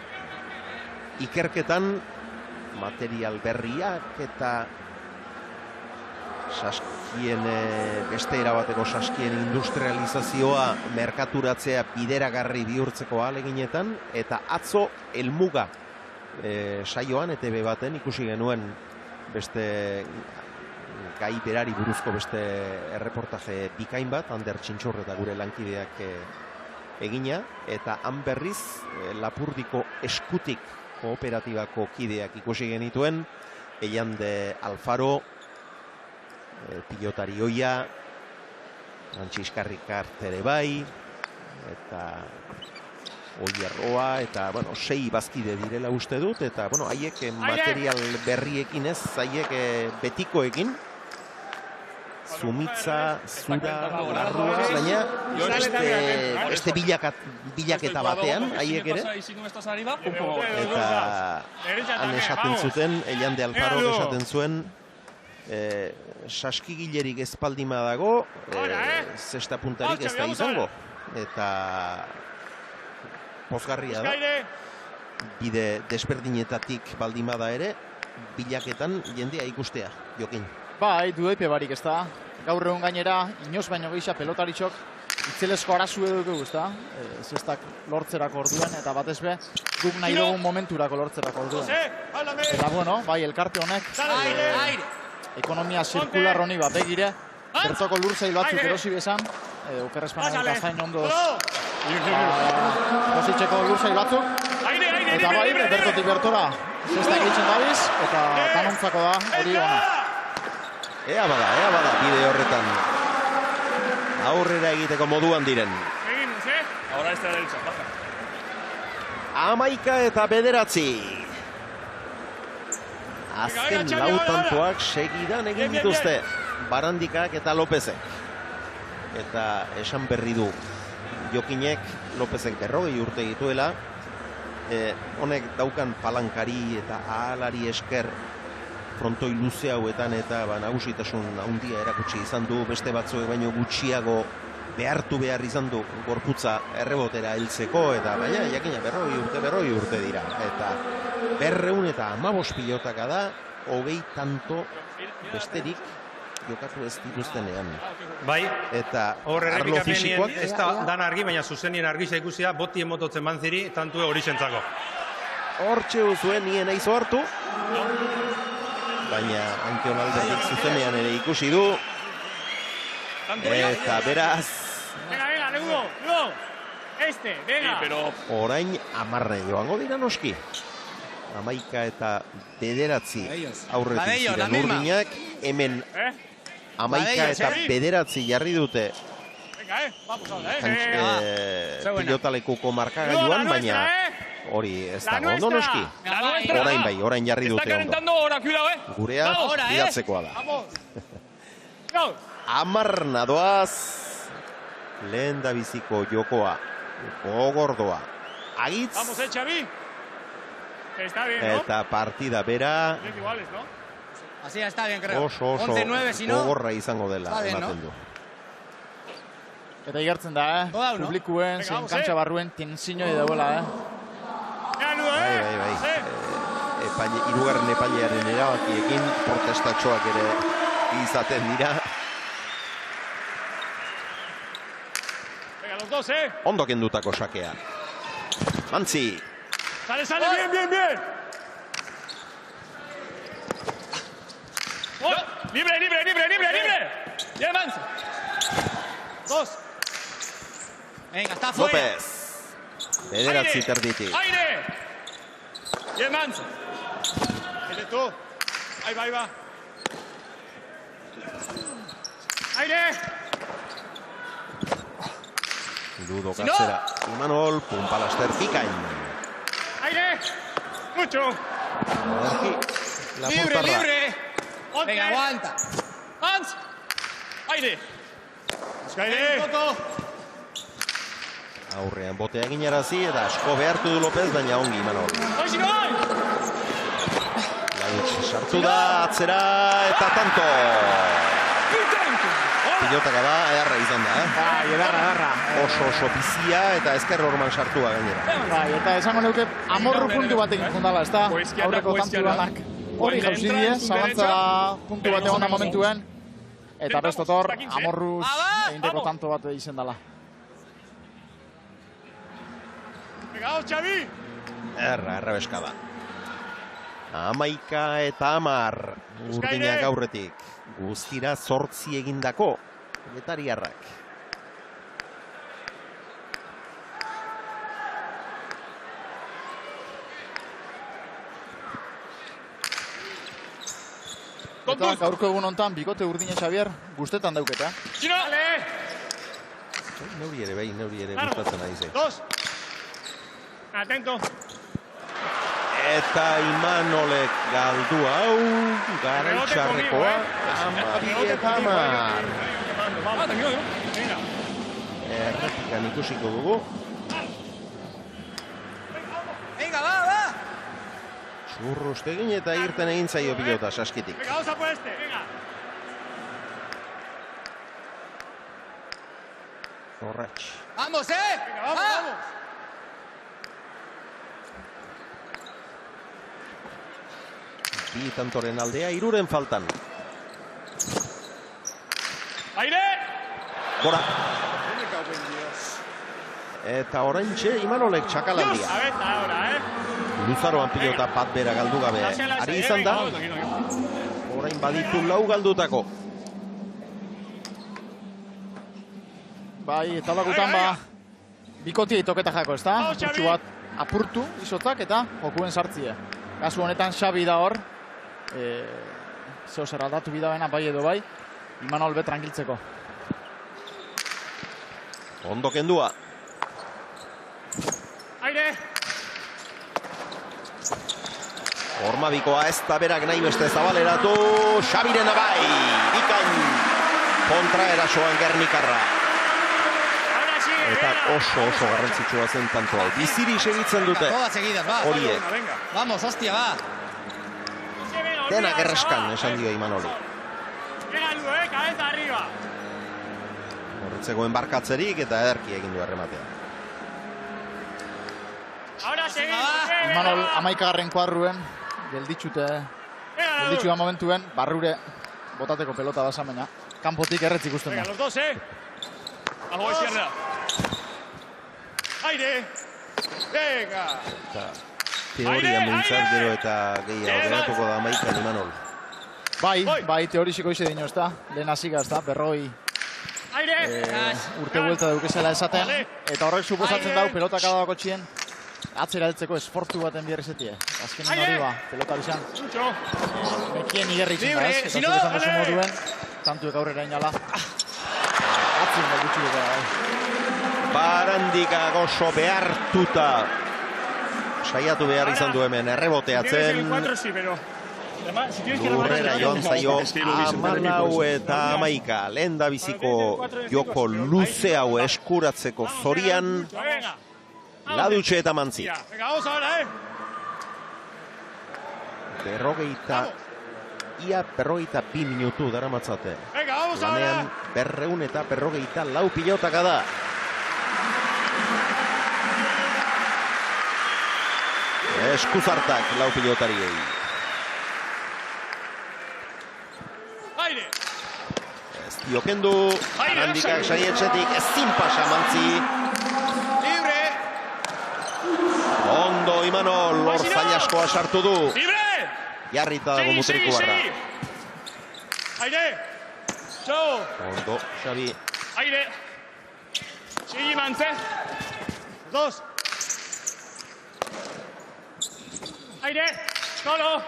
ikerketan material berriak eta Saskien beste erabateko Saskien industrializazioa merkaturatzea bideragarri bihurtzeko ahaleginetan, eta atzo helmuga saioan ETV baten ikusi genuen beste gai berari buruzko beste erreportaje bikain bat, Ander Txintxor eta gure lankideak egina, eta han berriz Lapurdiko eskutik kooperatibako kideak ikusi genituen, Eiande Alfaro, pilotari oia, Francisca Ricart ere bai, eta Oierroa, eta, 6 bazkide direla uste dut, eta, haiek material berriekin ez, haiek betikoekin, Zumitza, Zura, Larrua, baina beste bilaketa batean, haiek ere, eta han esaten zuten, Eiande Alfaro esaten zuen, saskigilerik ezpaldima dago, zesta puntarik ez da izango, eta pozgarria da, bide desberdinetatik baldimada ere, bilaketan jendea ikustea, Jokin.
Bai, dudaipe barik ez da. Gaur egun gainera, inoz baino gehiago pelotaritxok itzelesko arazu edugu, ez da? Zestak lortzerako orduan, eta batez be, guk nahi dugun momenturako lortzerako orduan. Eta, bai, elkarte honek, ekonomia zirkular honi bat begire, bertoko lurzail batzuk erosi bezan, okerrezpanan eta zain ondoz, positzeko lurzail batzuk, eta bai, bertotik bertora, zestak egiten dabiz, eta danontzako da, hori ona.
Ea bada, bide horretan aurrera egiteko moduan diren.
Ahora este derecha, baja.
11 eta 9. Azken lau tantoak segidan egin dituzte Barandikak eta Lopezek. Eta esan berri du Jokinek Lopezek 40 urte dituela. Honek daukan palankari eta ahalari esker frontoi luze hauetan eta nagusitasun handia erakutsi izan du, beste batzuek baino gutxiago behartu behar izan du gorputza errebotera heltzeko, eta baina jakina 40 urte dira, eta 215 pilotaka da, 20 tanto besterik jokatu ez dituztenean.
Bai,
eta
hor errepikapenean ez da dan argi, baina zuzenien argisa ikusia botien mototzen bantziri, tantue hori zentzako.
Hortxe zuen nien aizo hartu, baina Antion Alderdik zuzenean ere ikusi du, eta beraz
Venga, Leudo, venga.
Orain 10 joango dira noski. 11 eta 9 aurretik ziren urdinak, hemen 11 eta 9 jarri dute pilotalekuko markagailuan, baina hori ez dago ondo noski. Orain jarri dute ondo. Gurea idatzekoa da. 10 nadoaz, lehen da biziko jokoa, gogordoa, agitz, eta partida bera, oso gogorra izango dela, ematen du.
Eta igartzen da, publikuen, zein kantxa barruen tensiñoi dauela,
Bai. Hirugarren epailearen erabakiekin protestatxoak ere izaten dira. Ondo kendutako sakea. Mantzi.
Sale, bien. Libre, libre, libre, libre, libre. Bien, Manso. 2.
Venga, está fuera.
López. Bederatzi terditik.
Aire. Bien, Manso. Eres tú. Ahí va, ahí va. Aire.
Ludo Katzera. Imanol, Pumpalaster, Bikain.
Aire. Mucho.
La
Libre,
portarra.
libre. Venga, aguanta.
Hans. Aire.
Un poco.
Aurrean botea ginarazi eta asko behartu du López, baina ongi Imanol.
Hoy si no hay.
Lautz sartu da, atzera eta tanto. Pilotaka da, edarra izan da,
Bai, edarra.
Oso bizia eta ezker horman sartua gainera.
Bai, eta esango neuke amorru puntu batekin fundala, ez da? Aurreko tantu lanak. Hori jauzi die, zalantza puntu bat egon da momentuen. Eta bestotor, amorruz egindeko tanto bat izen dela.
Pegaos, Xavi.
Erra beskada. 11 eta 10 urdinak aurretik. Guztira 8 egindako getariarrak.
Eta gaurko egun hontan bikote urdine Xavier guztetan dauketa.
Chino. Dale.
Neuri ere gustatzen ari zei.
2. Atento.
Eta Imanolek galdu hau, garaitxarrekoa, 12 eta 10. Errepikan ikusiko dugu.
Venga, va.
Zurrustegin eta irten egin zaio pilota saskitik.
Venga, vamos a por este. Venga.
Zorratx.
Vamos,
Venga, vamos, vamos.
Bi tantoren aldea, 3 faltan.
Aire.
Gora. Eta oraintxe Imanolek txakalandia.
A ver, ahora,
Luzaroan pilota bat bera galdu gabe ari izan da. Orain baditu 4 galdutako.
Bai, eta lagutan bikotia itoketa jako, ez da? Gutxu bat apurtu izotzak eta jokuen sartzie. Kasu honetan Xabi da hor. Zeo zer aldatu bidabena bai edo bai. Imanol be tranquiltzeko.
Ondo kendua.
Aire.
Ormabikoa ez da berak nahi beste zabaleratu. Xabiren abai. Bikain kontra erasoan Gernikarra. Eta oso garrantzitsua zen tanto hau. Biziri segitzen dute.
Todas seguidas, va.
Horiek.
Vamos, hostia, va.
Denak erreskan esan dio Imanoli.
Venga, Ludo, cabeza arriba.
Horretzegoen barkatzerik eta ederki egin du errematea.
Ahora seguimos.
Imanol 11. kuadruen gelditxu da momentuen barrure botateko pelota basamena. Kanpotik erretz ikusten
Venga,
da.
los dos, Algo de sierra. Aire. Venga.
Teoria mintzat gero eta gehiago geratuko da 11 Imanol.
Bai, teoriziko ize dino, ez da? Lehen hasiga, ez da? Berroi urte buelta daukezela esaten. Eta horrek suposatzen dau pelotak adabako txien atzera heltzeko esfortu baten bierrezetie. Azkenen hori pelota bizan. Mekien igerri itzen da, ez? Eta zuk esan duzu moduen, tantuek aurrera inala. Atzien da gutxi dut da.
Barandika gozo behartuta. Saiatu behar izan du hemen erreboteatzen. Lurrera joan zaio 14 eta 11. Lehen da biziko joko luze hau eskuratzeko zorian. Ladutxe eta Mantzi. Berrogeita 2 minutu daramatzate. Lanean 204 pilotaka da. Eskuzartak 4 pilotariei. Ez diokendu, Arandikak saietxetik ezin pasa Mantzi. Ondo Imanol, hor zailaskoa sartu du. Jarrita dago mutrikuarra.
Aire! Txo!
Ondo, Xabi.
Aire! Sigi mantze! 2! Aire! Kolo!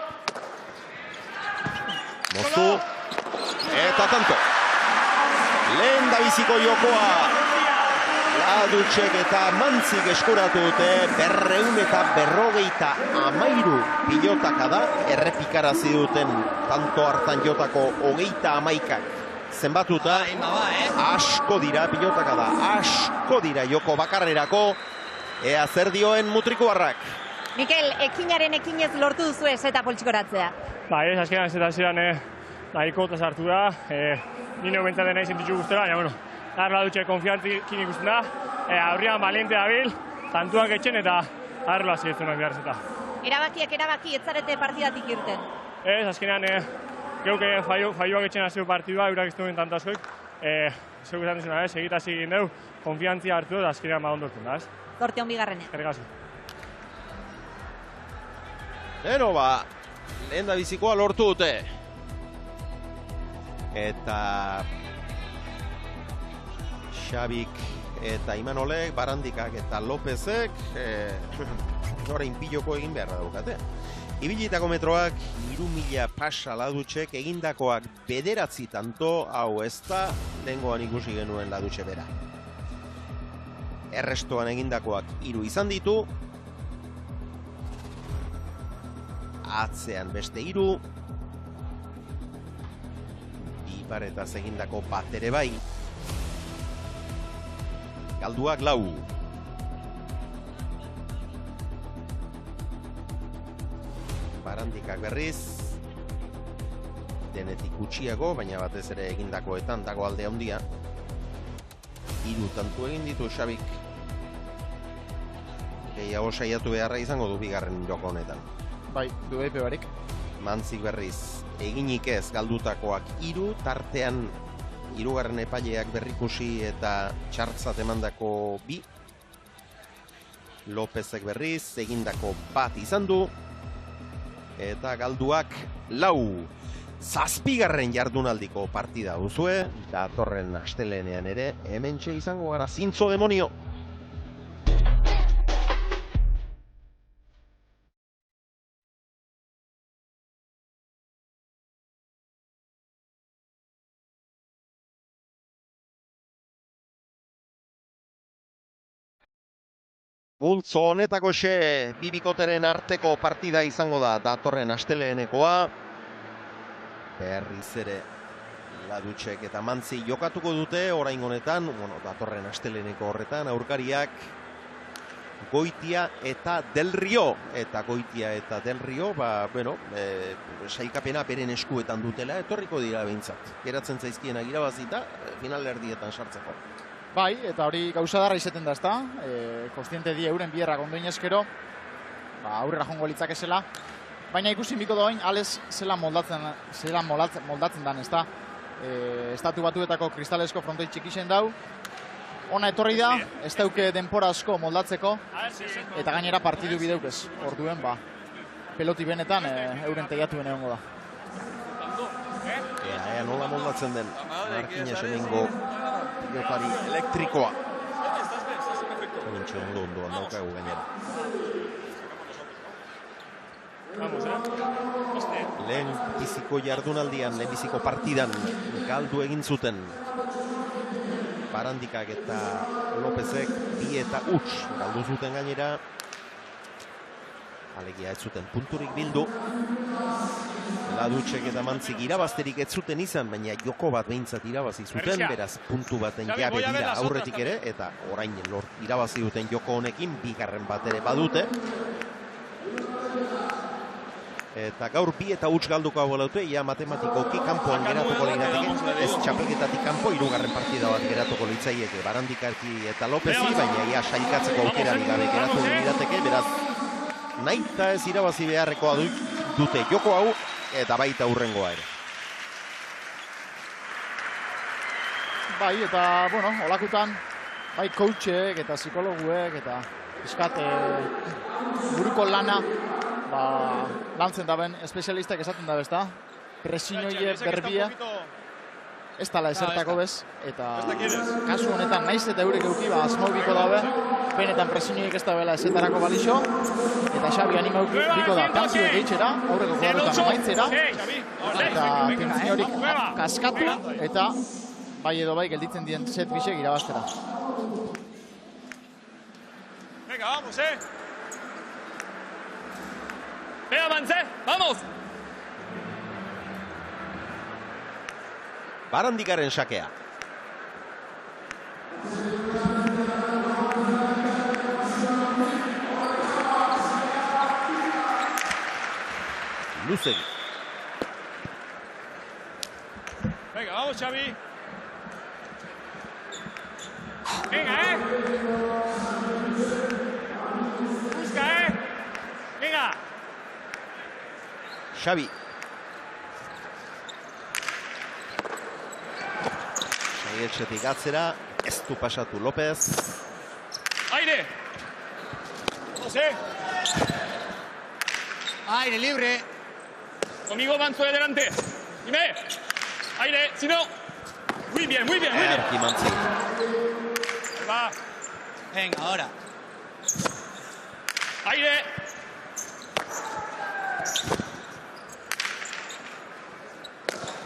Moztu. Eta tanto. Lehen da biziko jokoa. Ladutxek eta Mantzik eskuratu dute 253 pilotaka da. Errepikarazi duten tanto hartan jotako 31 zenbatuta. Asko dira pilotaka da. Asko dira joko bakarrerako. Ea zer dioen Mutrikuarrak.
Mikel, ekinaren ekinez lortu duzu eta poltsikoratzea.
Ez, azkenan ez eta ziren nahiko eta sartu da. Nino bentsaten nahi zentitxu guztela, baina, bueno, Ladutxe konfiantzikin ikusten da. Aurrian baliente dabil, tantuak etxen eta arrela zirezunak behar zeta.
Erabaki, ez zarete partidatik irten.
Ez, azkenean, geuke faioak etxen azio partidua, eurak ez duen tanto askoik. Zeuk esan dizuna, egitaz egin dugu, konfiantzia hartu da, azkenean madondortzen da, ez?
Zorte hon bigarrenean.
Ergazu.
Beno, lehen da bizikoa lortu dute. Eta Xabik eta Imanolek, Barandikak eta Lopezek orain piloko egin beharra daukate. Ibilitako metroak 3000 pasa Ladutxek, egindakoak 9 tanto, hau ez da lehengoan ikusi genuen Ladutxe bera. Errestoan egindakoak 3 izan ditu, atzean beste 3, Ibaretaz egindako bat ere bai, galduak 4. Barandikak berriz, denetik gutxiago, baina batez ere egindakoetan dago alde handia. 3 tantu egin ditu Xabik. Gehiago saiatu beharra izango du bigarren joko honetan.
Bai, du eipe barik.
Mantzik berriz, eginik ez galdutakoak 3, tartean 3. epaileak berrikusi eta txartzat emandako 2. Lopezek berriz, egindako 1 izan du, eta galduak 4. 7. jardunaldiko partida duzue, datorren astelenean ere, hementxe izango gara zintzo demonio. Bultzo honetako bi bikoteren arteko partida izango da datorren asteleenekoa. Berriz ere Ladutxek eta Mantzi jokatuko dute orain honetan, datorren asteleeneko horretan, aurkariak Goitia eta Del Rio. Eta Goitia eta Del Rio, sailkapena beren eskuetan dutela, etorriko dira behintzat. Geratzen zaizkienak irabazita, finalerdietan sartzeko.
Bai, eta hori gauza darra izaten da, ezta? Kostiente di euren bierrak ondoin eskero, aurrera jongo litzakezela. Baina ikusi biko doin, ales zela moldatzen dan, ezta? Estatu Batuetako kristalesko frontoi txikixen dau. Ona etorri da, ez dauke denpora asko moldatzeko, eta gainera partidu bideukez. Orduen, peloti benetan euren teiatuen egongo da.
Ea nola moldatzen den Markinez hemengo pilotari elektrikoa. Horintxe ondoan daukagu gainera. Lehen biziko jardunaldian, lehen biziko partidan galdu egin zuten Barandikak eta Lopezek 2 eta 1 galdu zuten gainera. Alegia ez zuten punturik bildu. Ladutxek eta Mantzik irabazterik ez zuten izan, baina joko bat behintzat irabazi zuten, beraz puntu baten jabe dira aurretik ere, eta orain irabazi duten joko honekin, bigarren bat ere badute. Eta gaur 2 eta 1 galduko hau dute, ia matematikoki kanpoan geratuko lirateke, ez txapelketatik kanpo, 3. partida bat geratuko litzaieke Barandikaki eta Lopezi, baina ia sailkatzeko aukerari gabe geratu lirateke, beraz nahita ez irabazi beharrekoa dute joko hau, eta baita hurrengoa ere.
Bai, eta, olakutan, bai coachek eta psikologuek eta eskat buruko lana lantzen daben espezialistak esaten da, ezta? presioie berbia ez dala esertako bez, eta kasu honetan naiz eta eurek euki asmaubiko dabe, benetan presioiek ez dabela esetarako balixo, eta Xabi animaubiko da tantio gehitzera, aurreko kuadrotan amaitzera, eta tentsiorik kaskatu, eta bai edo bai gelditzen dien set bisek irabaztera.
Venga, vamos, Venga, avance, vamos!
Barandikaren sakea. Luzegi.
Venga, vamos, Xavi. Venga, Busca, Venga.
Xabi. Etxetik atzera, ez du pasatu López.
Aire! José!
Aire, libre.
Conmigo Manzo de delante. Dime. Aire, si no. Muy bien, muy bien, muy bien.
Erki Mantzi.
Va.
Venga, ahora.
Aire.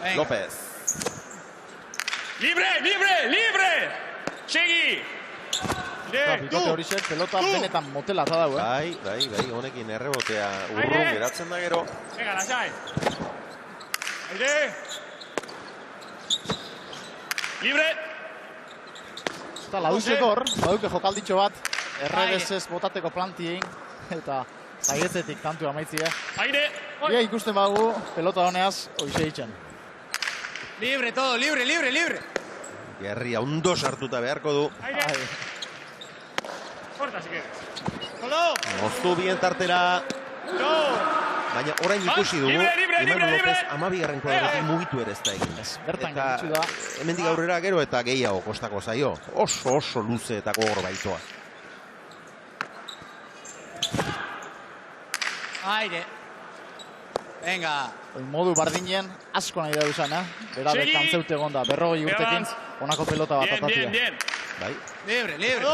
Venga.
López.
Libre, libre, libre! Txegi!
Bikote hori zek, pelota benetan motela eta dago,
Bai, honekin errebotea urrun geratzen da gero.
Venga, lasai. Aire! Libre!
Eta laduzeko hor, baduke jokalditxo bat, errebesez botateko plantien, eta zaietzetik tantu amaitzie.
Aire!
Ia ikusten bagu, pelota honeaz, hoize hitzen.
Libre, todo, libre, libre, libre.
Gerria ondo sartuta beharko du.
Aire! Corta, si quieres.
Moztu bien tartera. Baina orain ikusi dugu, Imanu López 12. kuadrotik mugitu ere ez da egin.
Bertan gelditu da.
Hemendik aurrera gero eta gehiago kostako zaio. Oso luze eta gogor baitoa.
Aire. Venga.
Modu bardinen asko nahi da usan, Bera bekantzeute egonda, 40 urtekin, honako pelota bat atatia.
Bien.
Bai.
Libre, libre.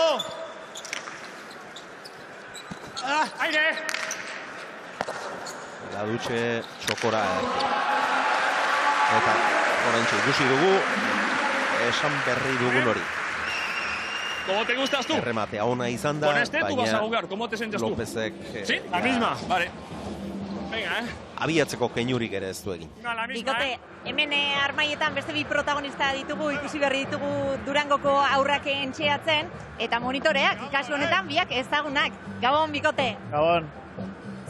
Aire!
Ladutxe txokora. Eta oraintxe ikusi dugu, esan berri dugun hori.
¿Cómo te gustas tú?
Errematea ona izan da,
Con este tú vas a
baina
jugar, ¿cómo te sientes tú?
Lópezek...
¿Sí? La misma, vale. Venga,
Abiatzeko keinurik ere ez du egin.
No, la misma,
Bikote, hemen armaietan beste bi protagonista ditugu, ikusi berri ditugu Durangoko aurrak entxeatzen, eta monitoreak, kasu honetan biak ezagunak. Gabon, Bikote.
Gabon.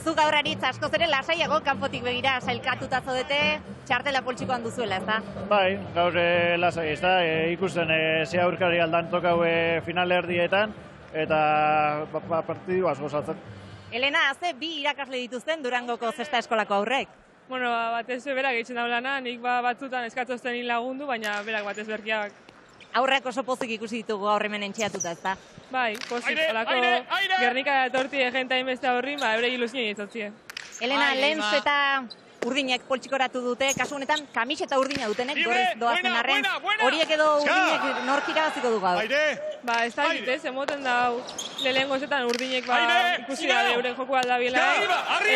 Zu gaur aritz askoz ere lasaiago kanpotik begira sailkatuta zaudete, txartela poltsikoan duzuela, ezta?
Bai, gaur lasai, ez da, ikusten ze aurkari aldan tokau finalerdietan, eta partidu asko saltzen.
Elena, ze bi irakasle dituzten Durangoko zesta eskolako aurrek?
Bueno, batez berak egiten daulana, nik batzutan eskatzozten lagundu, baina berak batez berkiak.
Aurrak oso pozik ikusi ditugu aurre hemen entxeatuta, ezta?
Bai, pozik, olako Gernika etorti egenta inbeste horri, eure ilusioa izatzie.
Elena, Lenz eta urdinek poltsikoratu dute, kasu honetan kamiseta urdina dutenek, gorez doazen arren, horiek edo urdinek nork irabaziko du gaur.
Ba, ez da egite, zemoten da lehenengo zetan urdinek ikusi da euren joku aldabiela.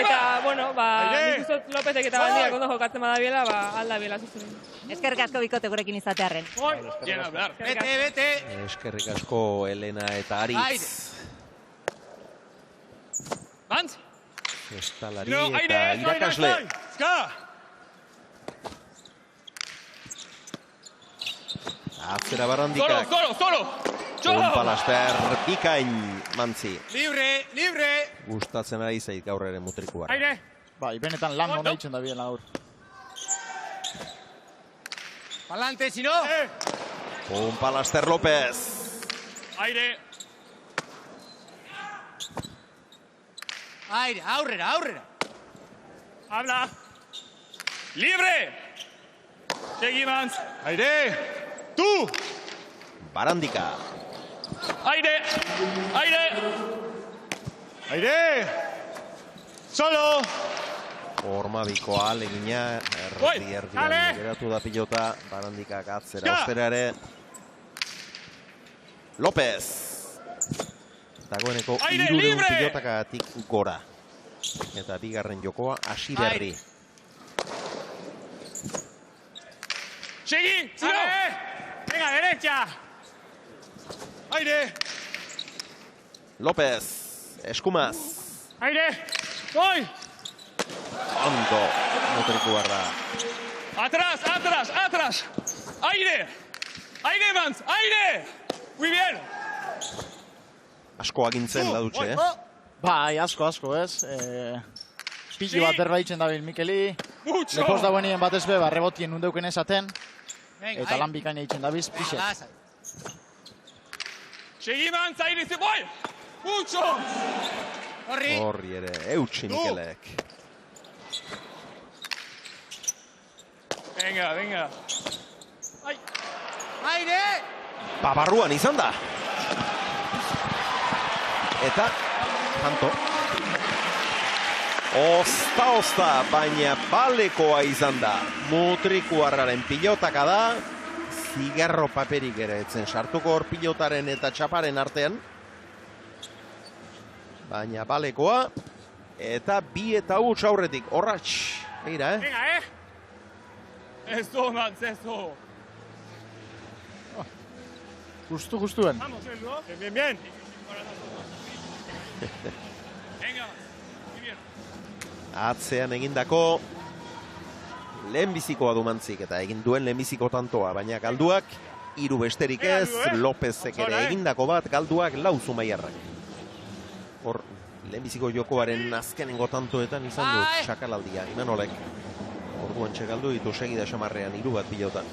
Eta, bueno, nik uzot Lópezek eta Bandiak ondo jokatzen badabiela, aldabiela zuzen.
Eskerrik asko Bikote gurekin izatearren.
Bete, bete.
Eskerrik asko Elena eta Aritz.
Bantz.
Estalari eta irakasle. Atzera Barandikak.
Solo!
Onpalaster bikain Mantzi.
Libre, libre.
Gustatzen ari zait gaur ere mutrikuak.
Aire!
Bai, benetan lan hona itzen da bien aur.
Palante, si no.
Onpalaster López.
Aire!
Aire, aurrera, aurrera.
Habla! Libre! Seguimos. Aire! Tú!
Barandika.
Aire! Aire! Aire! Solo!
Hormabiko alegina, erdian geratu da pilota, Barandikak atzera ostera ere. López. Dagoeneko 300 pilotakatik gora. Eta bigarren jokoa hasi berri.
Segi, zero! Venga, derecha! Aire!
López, Eskumaz.
Aire! Voy!
Ondo, Mutrikuarra.
Atrás, atrás, atrás! Aire! Aire, Mans, aire! Muy bien!
Asko agintzen ladutxe,
Bai, asko, ez. Pili bat berbaitzen dabil Mikeli. Lepoz dagoenien batez be, rebotien nundeuken esaten. Eta lan bikaina itzen dabiz, pixet.
Segi, Mans, aire, ze boi! Mucho!
Horri ere, eutxi Mikelek.
Venga, venga. Aire!
Babarruan izan da. Eta, kanto. Osta, baina balekoa izan da. Mutrikuarraren pilotaka da. Zigarro paperik ere etzen sartuko hor pilotaren eta txaparen artean. Baina balekoa. Eta 2 eta 1 aurretik. Horratx. Eira,
Venga, Eso, Mans, eso.
Gustuen.
Vamos, Eldo. Bien, bien. Venga, muy bien.
Atzean egindako lehenbizikoa du Mantzik eta egin duen lehenbiziko tantoa, baina galduak 3 besterik ez, Lópezek ere egindako bat, galduak 4 Zumaiarrak. Hor, lehenbiziko jokoaren azkenengo tantoetan izan du txakalaldia, Imanolek. Orduan txegaldu ditu segida xamarrean 3 bat pilota.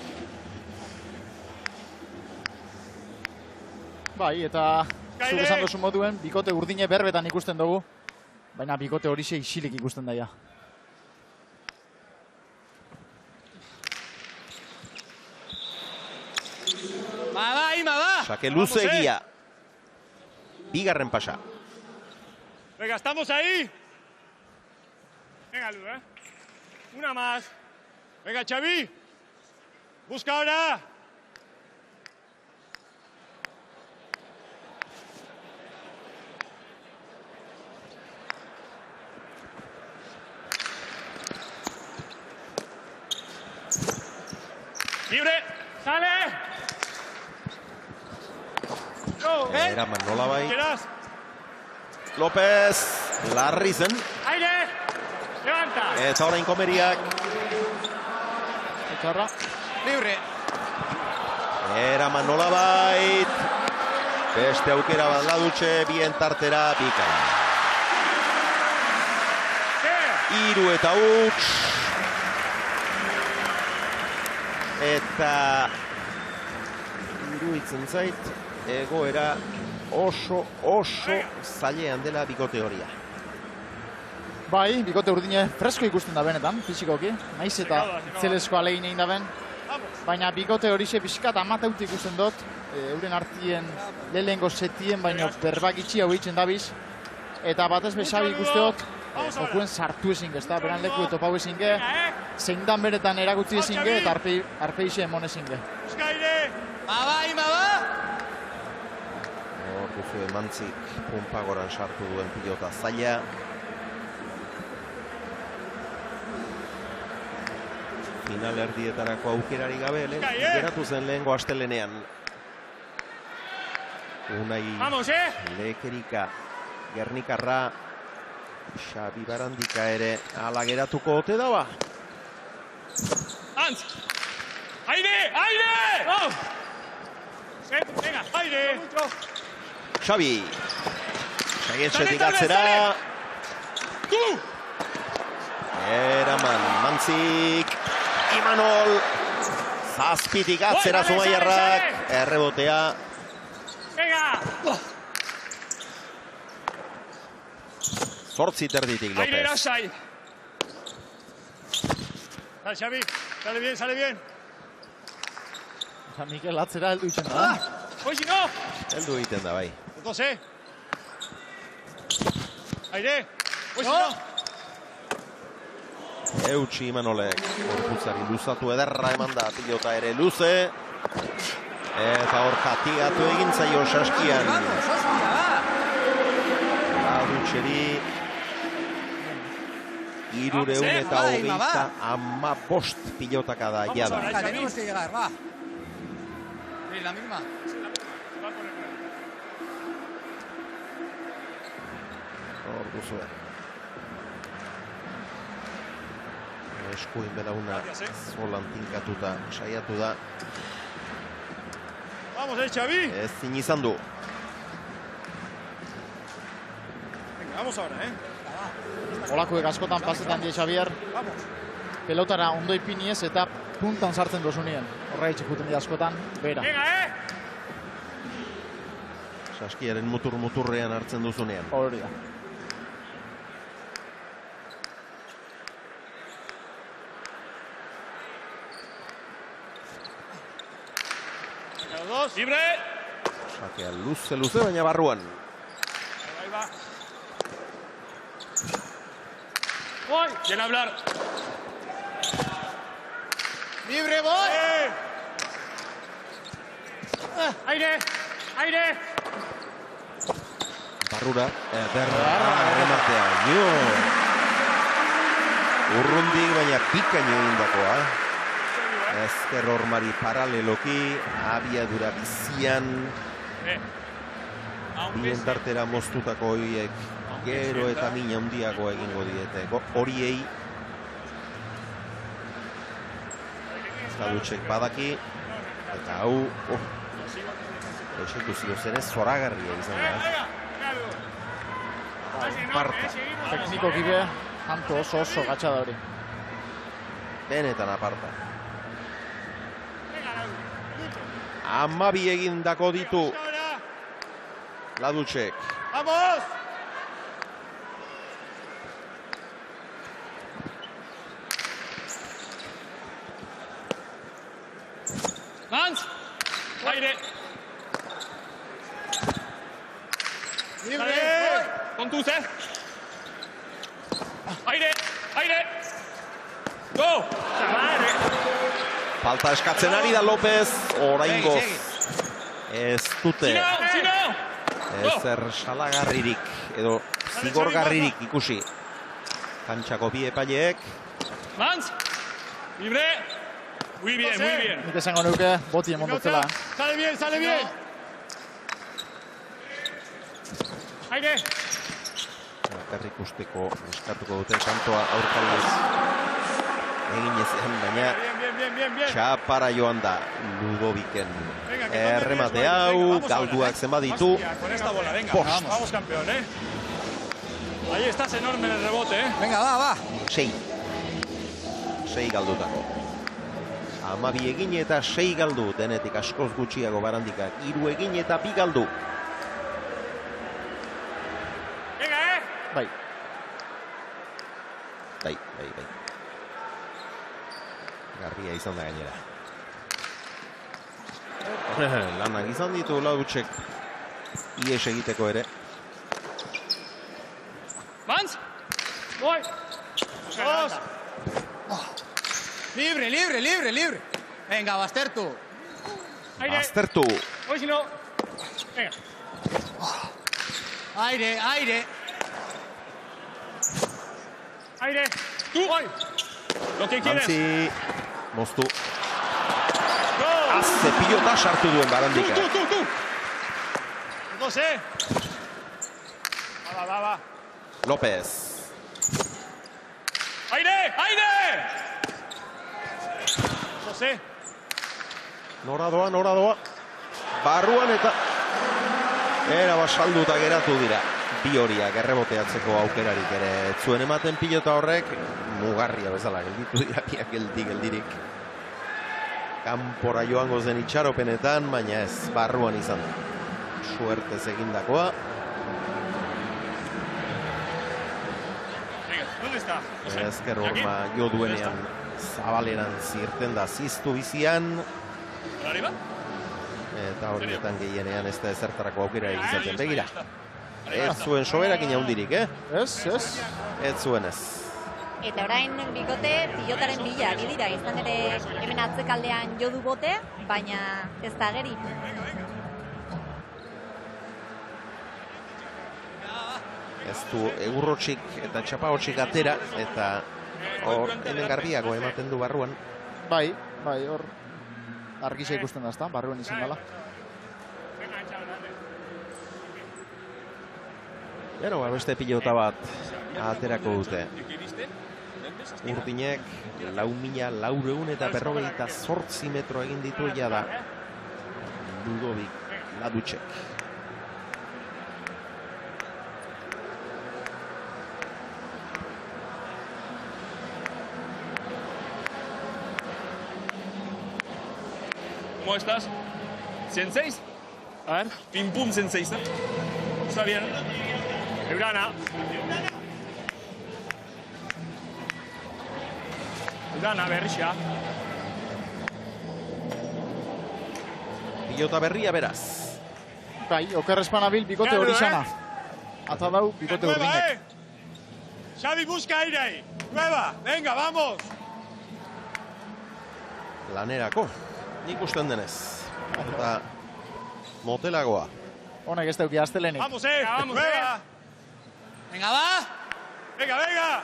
Bai, eta zuk esan duzu moduen, bikote urdine berbetan ikusten dugu. Baina bikote horixe isilik ikusten daia.
Ima va.
Sake luze egia. Bigarren pasa.
Venga, estamos ahí. Venga, Lu, Una más. Venga, Xavi. Busca ahora. Libre. Sale.
Era Manola bai. López. Larri zen.
Aire. Levanta.
Eta orain komeriak.
Etorra.
Libre.
Era Manola bait. Beste aukera bat ladutxe, bien tartera bika. 3 eta 1. Eta iruditzen zait, egoera oso zailean dela bikote horia.
Bai, bikote urdine fresko ikusten da benetan, fizikoki. Naiz eta itzelesko alegin egin da ben. Baina bikote horixe pixkat amateut ikusten dut. Euren artien lehengo setien, baina berbakitxi hau eitzen dabiz. Eta batez besabi ikusteot, jokuen sartu ezin ez da, beran leku etopau ezin ge. Zein dan beretan erakutzi ezin ge, eta arpeixe emon ezin ge.
Ima va.
Hor duzu Mantzik Pumpagoran sartu duen pilota zaila. Final erdietarako aukerari gabe, geratu zen lehengo astelenean. Unai Lekerika, Gernikarra, Xabi Barandika ere ala geratuko ote daua.
Antz! Aire! Aire! Venga, aire!
Xabi! Saietxetik atzera. Eraman Mantzik. Imanol. Zazpitik atzera Zumaiarrak. Errebotea.
Venga!
Zortzi terditik López.
Aire lasai. Dale, Xavi. Sale bien, sale bien.
Mikel atzera heldu itzen da.
Hoy si no.
Heldu egiten da, bai.
Dos, Aire. Hoy si no.
Eutsi Imanolek, gorputzari luzatu ederra eman da, pilota ere luze. Eta hor katigatu egin zaio saskian. Ladutxeri 335 pilotaka da jada.
Tenemos que llegar, va. Sí, la misma.
Hor duzue. Eskuin belauna zolan tinkatuta saiatu da.
Vamos, Xavi.
Ezin izan du.
Venga, vamos ahora,
Olakuek askotan pasetan die Xavier. Pelotara ondo ipiniez eta puntan sartzen dozunien. Horreitxe juten die askotan, bera.
Saskiaren muturrean hartzen duzunean.
Hori da.
Libre.
Sakea luze, baina barruan.
Ahí va. Voy. Sin hablar.
Libre, voy.
Aire.
Barrura, ederra rematea. Urrundik, baina bikaino egindakoa. Ezker hormari paraleloki, abiadura bizian. Bien tartera moztutako horiek gero eta mina handiagoa egingo diete. Horiei Ladutxek badaki. Eta hau exekuzio zenez zoragarria izan da. Aparta.
Tekniko kibe, janto oso gatsa da hori.
Benetan aparta. 12 egindako ditu Ladutxek.
Vamos.
Mans.
Aire.
Libre.
Kontuz, Aire. Go.
Falta eskatzen ari da López, oraingoz ez dute ezer salagarririk edo zigorgarririk ikusi. Kantxako bi epaileek.
Mans. Libre. Muy bien.
Nik esango nuke, boti emondotzela.
Sale bien. Aire.
Bakarrik usteko eskatuko duten kantoa aurkariez egin ezean, baina txapara joan da Ludoviken. Erremate hau, galduak zenbat ditu.
Con esta bola, venga. Vamos, campeón, Ahí estás enorme en el rebote,
Venga, va.
6 galdutako. 12 egin eta 6 galdu, denetik askoz gutxiago Barandikak. 3 egin eta 2 galdu. Bai. Garria izan da gainera. Lanak izan ditu Ladutxek ies egiteko ere.
Mans. Voy. Dos.
Libre. Venga, Bastertu.
Aztertu.
Hoy si no. Venga.
Aire.
Tú. Voy. Lo que quieres.
Antzi, moztu. Azte pilota sartu duen Barandika.
Tú. José. Va.
López.
Aire. José.
Nora doa. Barruan eta era basalduta geratu dira. Bi horiak erreboteatzeko aukerarik ere zuen ematen pilota horrek, mugarria bezala gelditu dira biak geldirik. Kanpora joango zen itxaropenetan, baina ez, barruan izan da. Suertez egindakoa. Ezker horma jo duenean zabaleran zirten da ziztu bizian. Eta horietan gehienean ez da ezertarako aukera izaten. Begira. Ez zuen soberakin handirik, Ez zuen ez.
Eta orain bikote pilotaren bila ari dira, izan ere hemen atzekaldean jo du bote, baina ez da ageri.
Ez du egurrotxik eta txapahotxik atera, eta hor hemen garbiago ematen du barruan.
Bai, hor argisa ikusten da, ezta, barruan izan dela.
Gero, beste pilota bat aterako dute. Urdinek 4.458 metro egin ditu jada. Ludovic Ladutxek.
¿Cómo estás? ¿106? A ver, pim pum 106, ¿no? Está bien. Eurana. Eurana berria.
Pilota berria beraz.
Bai, oker espanabil bikote hori xana. Ata dau bikote urdinek.
Xavi, busca aire ahí. Nueva, venga, vamos.
Lanerako, nik usten denez. Eta motelagoa.
Honek ez dauki astelenik.
Vamos, nueva.
Venga, va.
Venga, venga.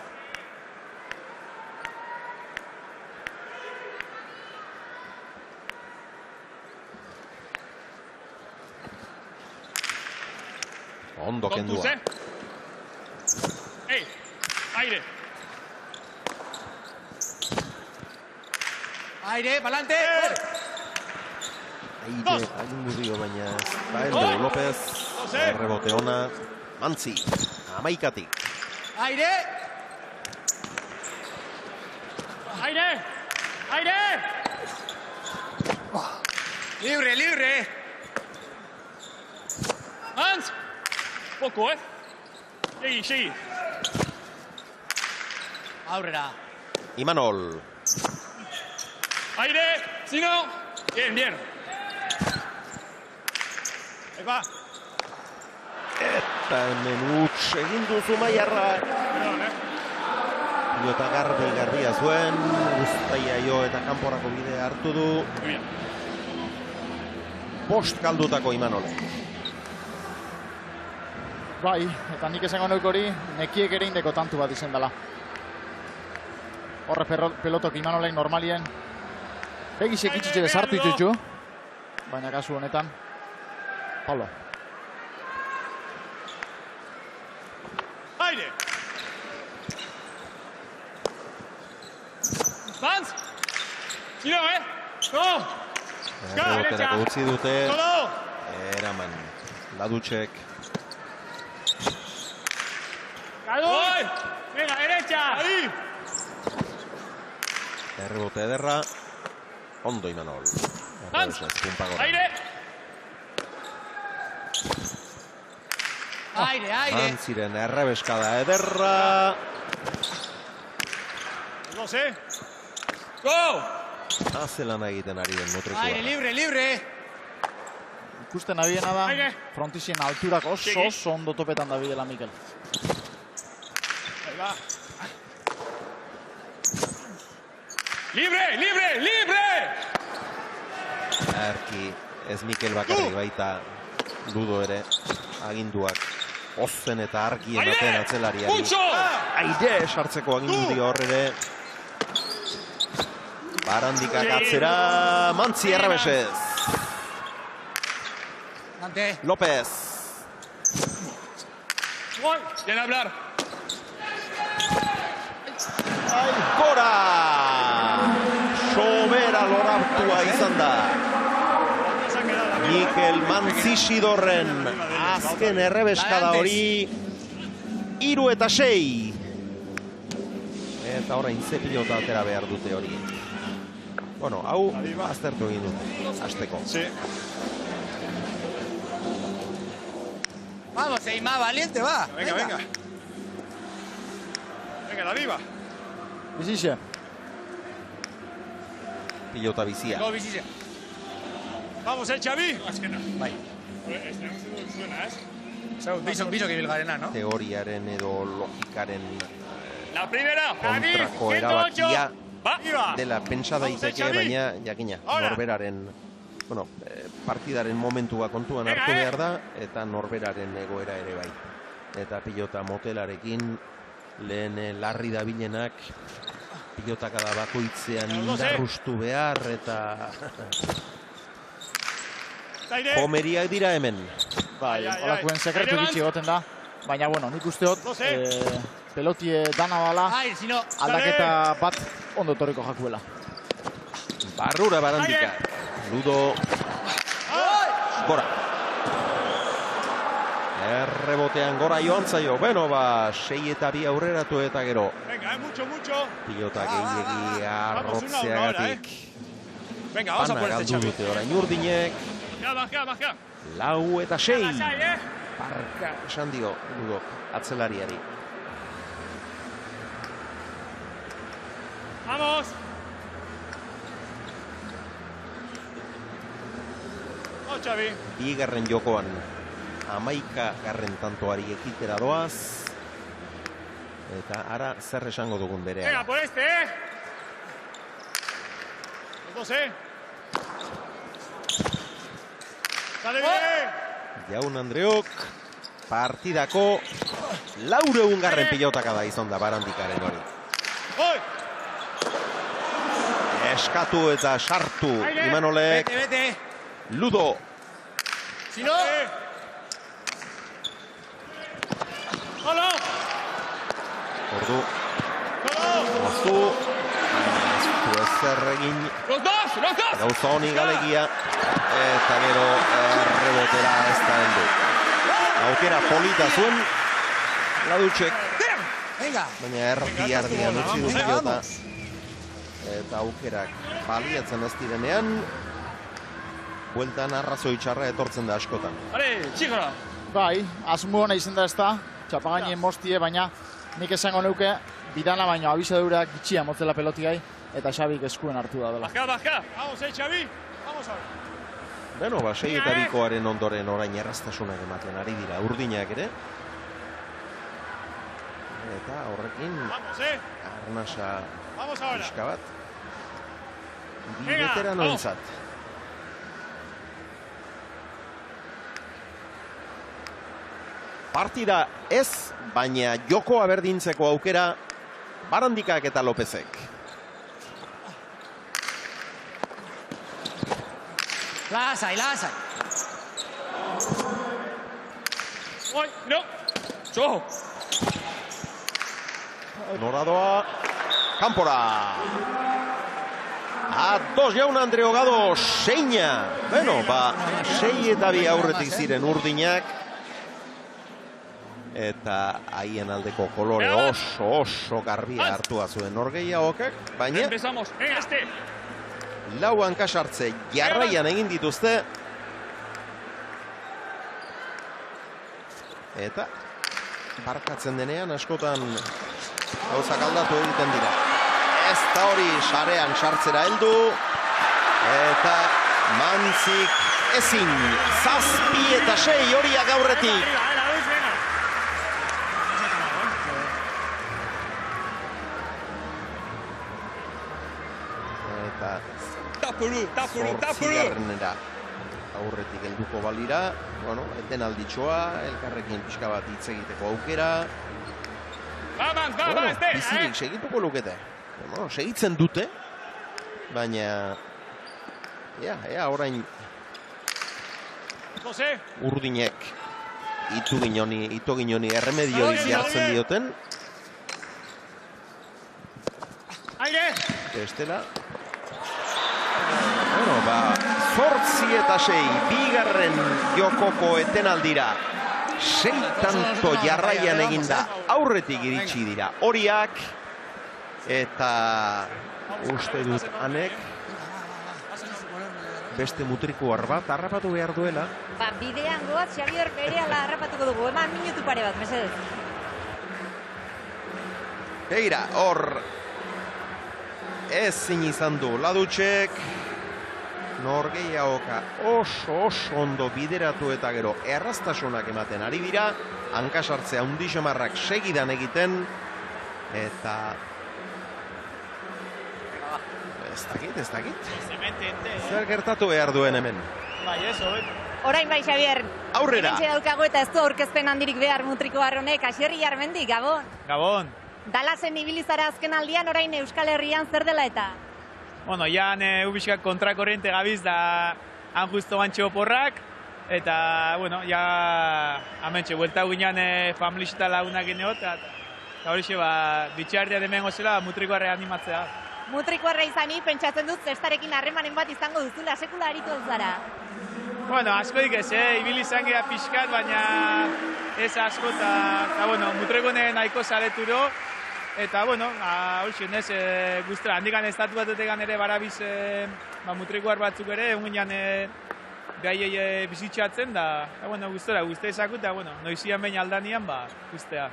Ondo kendua.
Hey, aire.
Aire, pa'lante.
Aire, agindu dio baina Baeldo López, errebote ona, Mantzi, amaikatik.
Aire.
Aire. Aire.
Libre, libre.
Hans. Poco, Segi.
Aurrera.
Imanol.
Aire. Si no. Bien. Ahí va.
Eta hemen huts egin duzu Maiarra. Pilota garbia zuen, guztaia jo eta kanporako bidea hartu du. Bost galdutako Imanolek.
Bai, eta nik esango neuk hori, nekiek ere indeko tantu bat izen dela. Horre pelotok Imanolek normalien. Begisek itxitxe bezartu itxutxu. Baina kasu honetan, Pablo.
Aire. Vans. Tiro, No.
Erreboterako utzi dute. Eraman. Ladutxek.
Venga, derecha. Ahí.
Errebote ederra. Ondo Imanol.
Aire.
Aire.
Antziren errebeskada ederra.
No sé. Go!
Azelan egiten ari den motrikua.
Aire, libre.
Ikusten abiena da, frontizien alturak oso ondo topetan da bidela Mikel.
Ahí va. Libre!
Erki, ez Mikel bakarrik baita Ludo ere, aginduak ozen eta argi ematen atzelariari. Aire sartzeko agindu dio horre. Barandikak atzera, Mantzi errebesez. López.
Bien hablar.
Gora! Sobera loraptua izan da. Mikel Mantzixidorren azken errebeskada hori 3-6. Eta orain ze pilota atera behar dute hori. Bueno, hau aztertu egin dute, azteko.
Vamos, Eima, valiente, va.
Venga. Venga, la viva.
Bizixe.
Pilota bizia.
Go, bizixe. Vamos, Xavi.
Bai.
Bizo que bilgarena, no?
Teoriaren edo logikaren
La primera.
kontrako erabakia dela pentsa daiteke, baina jakina norberaren partidaren momentua kontuan hartu behar da, eta norberaren egoera ere bai. Eta pilota motelarekin lehen larri dabilenak pilotakada bakoitzean indarrustu behar, eta komeriak dira hemen.
Bai, holakuen sekretu gitxi goten da, baina bueno, nik usteot pelotie dana bala, aldaketa bat ondo torriko jakuela.
Barrura Barandika, Ludo gora. Errebotean gora joan zaio, bueno, 6 eta 2 aurreratu eta gero. Pilota gehiegi arrotzeagatik. Pana galdu dute orain urdinek. 4 eta 6. Parka esan dio Ludok atzelariari.
Vamos. Xavi.
Bigarren jokoan 11. tantoari ekitera doaz. Eta ara zer esango dugun berean.
Venga, por este, Los dos, Sale bien.
Jaun Andreok partidako 400. pilotakada izan da Barandikaren hori. Eskatu eta sartu Imanolek. Ludo.
Si no.
Ordu. Moztu. Ez zer egin.
Los dos.
Gauza honi galegia. Eta gero errebotera ez da heldu. Aukera polita zuen. Ladutxek. Baina erdi-ardian utzi du pilota. Eta aukerak baliatzen ez direnean. Bueltan arrazoi txarra etortzen da askotan.
Bai, asmo hona izan da ez da, txapagainien mostie, baina nik esango neuke bidana baino abisadurak gitxia motzela pelotiai, eta Xabik eskuen hartu da dela.
Baja. Vamos, Xavi. Vamos a ver.
Beno, 6 eta 2 ondoren orain erraztasunak ematen ari dira urdinak ere. Eta horrekin arnasa pixka bat. Bi veteranoentzat. Partida ez, baina jokoa berdintzeko aukera Barandikak eta Lopezek.
Lasai.
No. Ojo.
Noradoa, kanpora. Ados Jaun Andreo Gado, seina. Beno, 6 eta 2 aurretik ziren urdinak. Eta haien aldeko kolore oso garbia hartua zuen norgehiagokak, baina lau hankasartze jarraian egin dituzte. Eta barkatzen denean askotan gauzak aldatu egiten dira. Ez da hori sarean sartzera heldu. Eta Mantzik ezin 7 eta 6 horiak aurretik. Zortzigarrenera aurretik helduko balira. Bueno, eten alditxoa, elkarrekin pixka bat hitz egiteko aukera. Bizirik segituko lukete. Segitzen dute, baina orain urdinek ito ginoni erremedioi jartzen dioten. Bestela. Bueno, 8 eta 6, bigarren jokoko etenaldira 6 tanto jarraian eginda aurretik iritsi dira horiak. Eta uste dut anek beste mutrikuar bat harrapatu behar duela.
Bidean goaz, Xabior berehala harrapatuko dugu, eman minutu pare bat, mesedez.
Begira, hor ezin izan du Ladutxek. Norgehiagoka oso ondo bideratu eta gero erraztasunak ematen ari dira. Hankasartzea undixamarrak segidan egiten. Eta... Ez dakit. Zer gertatu behar duen hemen?
Bai, ez, hori.
Orain bai, Xabier.
Aurrera.
Hementxe daukago eta ez du aurkezpen handirik behar Mutriko Arronek. Asierri Jarmendi, Gabon.
Gabon.
Dalasen ibilizara azken aldian orain Euskal Herrian zer dela eta?
Bueno, jan ubiskak kontrakorriente gabiz da han justo bantxe oporrak. Eta, bueno, ja hamentxe, buelta guinan familisita lagunak geneot. Eta horixe, bitxarria demen gozela Mutriko Arrea animatzea.
Mutriko Arrea izani, pentsatzen dut zestarekin harremanen bat izango duzula, sekula aritu ez zara.
Bueno, askoik ez, ibili izan geha pixkat, baina ez asko, eta bueno, Mutrekonen nahiko zareturo, eta, bueno, horixe, nez, guztera, handikan estatu batetegan ere barabiz Mutrikoar batzuk ere, egunean gaiei bizitxatzen, da, bueno, guztera, guzte ezakut, eta, bueno, noizian behin aldanian, guztea.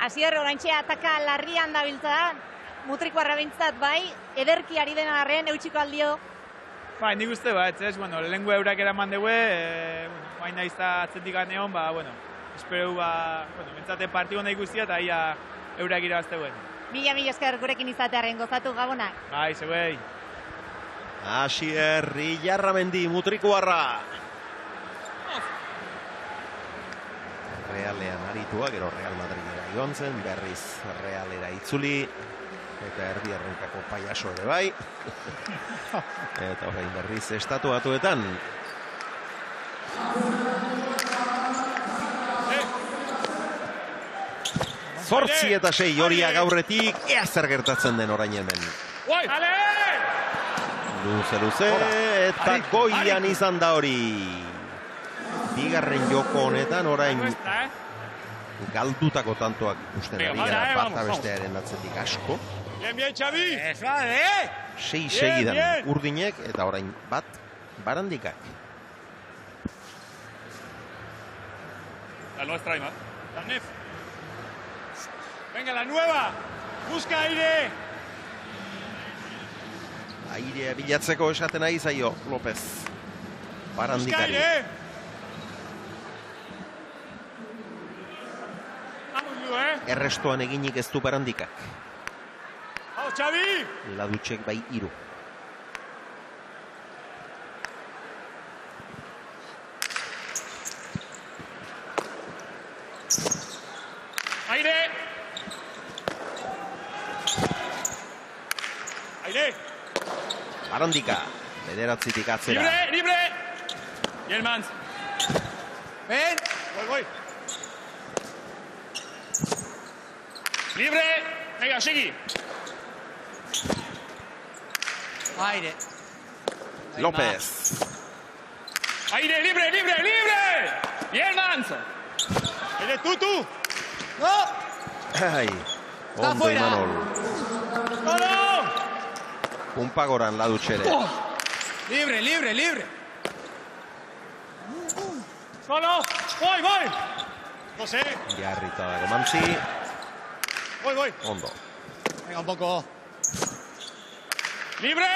Asier, oraintxe ataka larrian dabiltza, Mutrikoarra bintzat bai, ederki ari den arren, eutxiko aldio.
Ba, nik uste bat, ez, bueno, lehengu eurak eraman dugu, baina izta atzetik ganeon, bueno, espero, bueno, bentsate partio nahi guztia, eta ia eurak irabazte guen.
Mila esker gurekin izatearen gozatu Gabonak.
Bai, zegoei.
Asier Jarramendi, Mutrikoarra. Realean aritua, gero Real Madridera joan zen, berriz Realera itzuli. Eta erdi errenkako paiaso ere bai. Eta orain berriz estatu batuetan. Zortzi eta 6 horiak aurretik, ea zer gertatzen den orain hemen. Luze, eta goian izan da hori. Bigarren joko honetan orain galdutako tantoak ikusten ari gara bata bestearen atzetik asko.
Bien, Xavi!
Sei segidan urdinek eta orain bat Barandikak.
La nuestra, Ima. La Nef. Venga, la nueva. Busca aire.
Airea bilatzeko esaten ari zaio López. Barandikari. Errestoan eginik ez du Barandikak.
Xavi!
Ladutxek bai 3.
Aire! Aire!
Barandika, bederatzitik atzera.
Libre! Jelmans!
Ben!
Voy! Libre! Venga, segi!
Aire.
López.
Aire, libre! Jelmans! Aire, tú!
No!
Ai, ondo Imanol. Punpagoran Ladutxere.
Libre.
Solo! Voy! José!
Jarrita dago Mantzi.
Voy!
Ondo.
Venga, un poco.
Libre!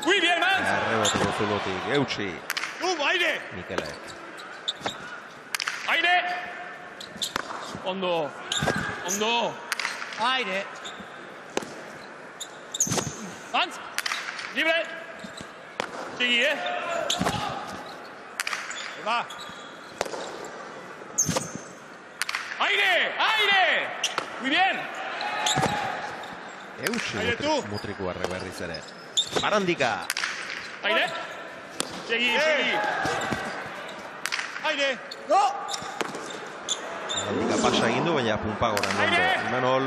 Muy bien, man!
Erreboteko zulotik, eutxi.
Aire!
Mikelek.
Aire! Ondo!
Aire.
Hans! Libre! Sigui, Va! Aire! Muy bien!
Eutxi Mutrikoarrek berriz ere. Barandika.
Aire! Sigui! Aire!
No!
Barandika pasa egin du, baina Punpagoran ondo. Imanol.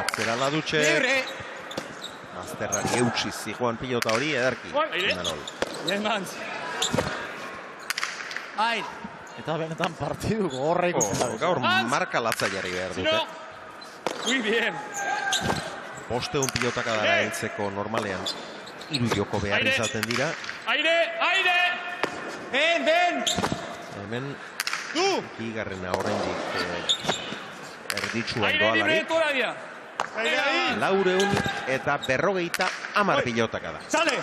Atzera Ladutxe.
Libre!
Azterrari eutxi zijoan pilota hori edarki. Imanol.
Jelmans!
Aire!
Eta benetan partidu gogorra ikusten da.
Gaur marka latza jarri behar dute.
Muy bien!
Bosteun pilotaka dara heltzeko normalean 3 joko behar izaten dira.
Aire!
Ben!
Hemen bigarrena oraindik erditsuan
Aire libre
doalari.
todavía!
400 eta 50 pilotaka da.
Sale!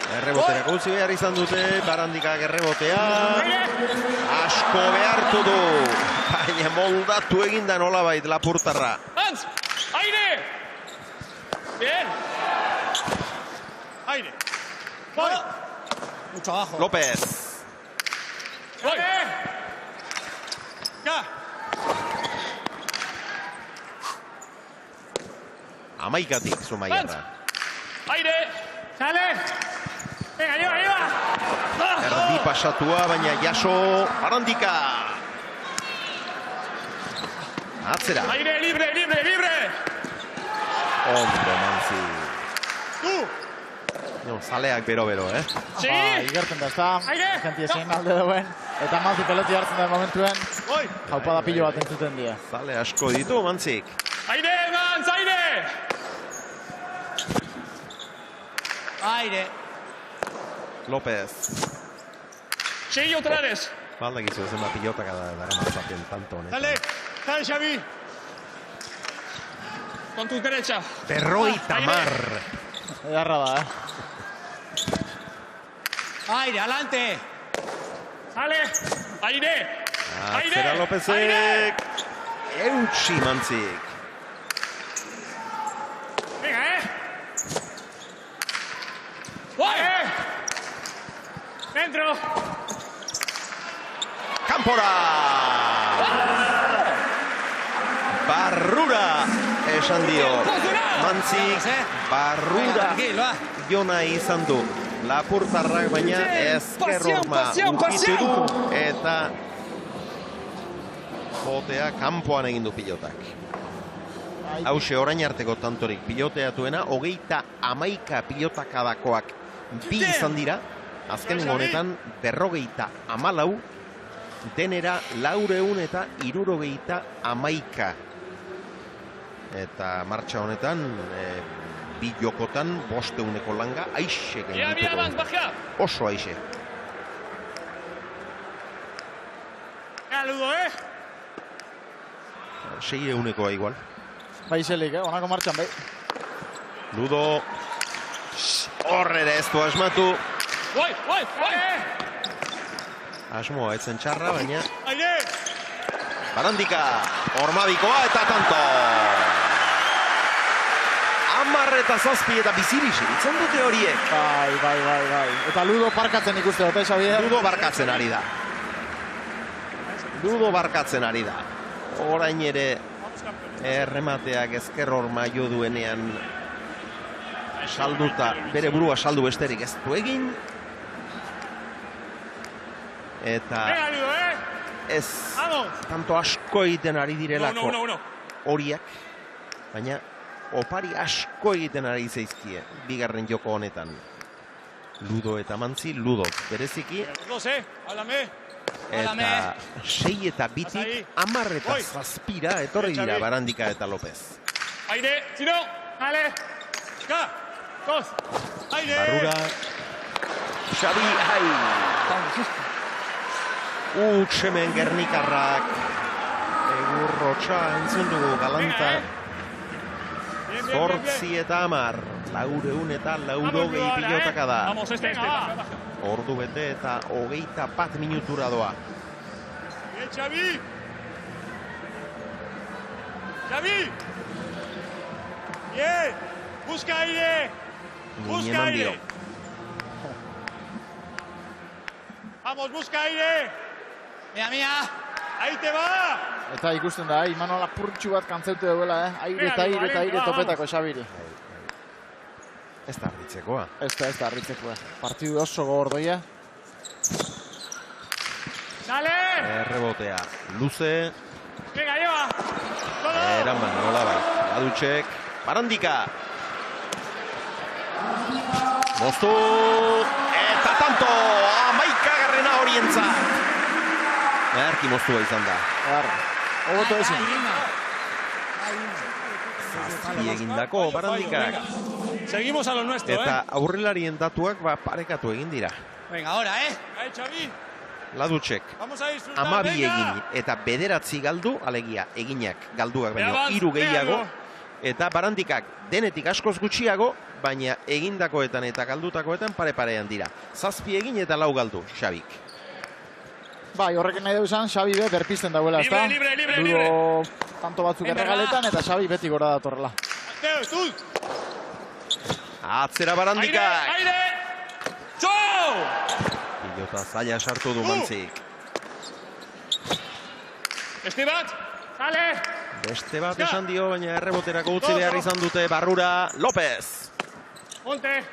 Errebotera gutzi behar izan dute, Barandikak errebotea. Asko behartu du. Bai, baina moldatu eginda nolabait lapurtarra.
Antz! Aire! Bien! Aire! Voy!
Mucho abajo.
López.
Voy! Ya!
Amaikatik Zumaiarra.
Aire! Sale! Venga, lleva!
Erdi pasatua, baina jaso Barandika. Atzera.
Aire, libre!
Ondo, Mantzi.
Tu!
No, zaleak bero,
Sí!
Igertzen da, ez da.
Aire!
Gente ezin alde duen. Eta Mantzi peloti hartzen da momentuen.
Voy!
Jaupada pilo bat entzuten dira.
Zale asko ditu, Mantzik.
Aire, Mantz, aire!
Aire.
López.
Sí, otra vez.
Baldakizu ezen bat pilotaka dara mazaten tanto honetan.
Dale, Xavi. Con tu derecha.
Berroita mar.
Edarra da,
Aire, adelante.
Sale. Aire.
Atzera Lópezek. Eutsi Mantzik.
Venga, ¡Voy! ¡Dentro!
Kanpora! Barrura esan dio. Mantzik barrura jona izan du. Lapurtarrak baina ezker horma ukitu du eta botea kanpoan egin du pilotak. Hauxe orain arteko tantorik piloteatuena, 31 pilotakadakoak bi izan dira, azken honetan 54, denera 461. Eta martxa honetan, bi jokotan 500 langa, aixe gainituko. Oso aixe.
Ludo,
600 igual.
Bai zelik, onako martxan, bai.
Ludo. Horrera ez du asmatu.
Voy!
Asmoa etzen txarra, baina
Aire!
Barandika, Ormabikoa eta tanto. 10-7 eta bizibisi, itzen dute horiek.
Bai. Eta Ludo parkatzen ikuste dute, Xavier.
Ludo barkatzen ari da. Orain ere erremateak ezker horma jo duenean salduta, bere burua saldu besterik ez du egin. Eta ez tanto asko egiten ari direlako horiak, baina opari asko egiten ari zaizkie bigarren joko honetan. Ludo eta Mantzi, Ludo bereziki. Eta 6 eta 2, 10 eta 7 etorri dira Barandika eta López.
Aire, tiro, ale, ga, dos, aire.
Barrura, Xavi, Utsemen Gernikarrak, Egurrotxa entzun dugu galanta. 8 eta 10, 400 eta 420 pilotaka da. Ordu bete eta 21 minutura doa.
Bien, Xavi! Xavi! Bien! Busca aire! Busca aire! Vamos, busca aire!
Mia!
Ahí te va!
Eta ikusten da, Imanol apurtxu bat kantzeute duela, aire topetako Xabiri.
Ez da harritzekoa.
Ez da harritzekoa. Partidu oso gordoia.
Sale!
Errebotea, luze.
Venga, lleva!
Eraman, nola bai. Badutxek, Barandika. Moztu. Eta tanto! 11 horientzat. Erki moztua izan da.
Ogoto ezin.
Zazpi egindako Barandikak.
Seguimos a lo nuestro,
Eta aurrelarien datuak parekatu egin dira.
Venga, ahora,
Ahí, Xavi.
Ladutxek,
Vamos a disfrutar,
12
venga.
egin eta 9 galdu, alegia eginak galduak baino 3 gehiago. Eta Barandikak denetik askoz gutxiago, baina egindakoetan eta galdutakoetan pare-parean dira. 7 egin eta 4 galdu, Xabik.
Bai, horrekin nahi dugu izan, Xabi be berpizten dauela, ez da? Ludo tanto batzuk erregaletan eta Xabi beti gora datorrela.
Atzera Barandikak.
Aire! Txou!
Pilota zaila sartu du Mantzik.
Beste bat! Sale!
Beste bat esan dio, baina erreboterako utzi behar izan dute Barrura López.
Monte!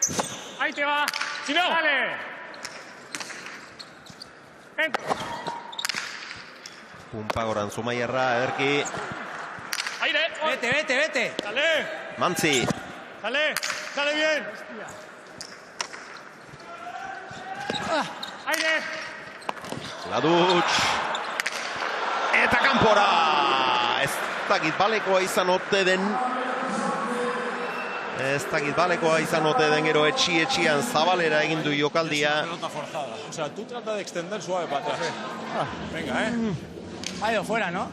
Aite ba! Sale!
Pumpagoran Zumaierra, ederki.
Aire!
Vete!
Sale!
Mantzi.
Sale bien! Aire!
Ladutx. Eta kanpora! Ez dakit balekoa izan ote den. Ez dakit balekoa izan ote den gero etxian zabalera egin du jokaldia.
Pelota forzada. O sea, tú trata de extender suave para atrás. Venga,
Ha ido fuera, ¿no?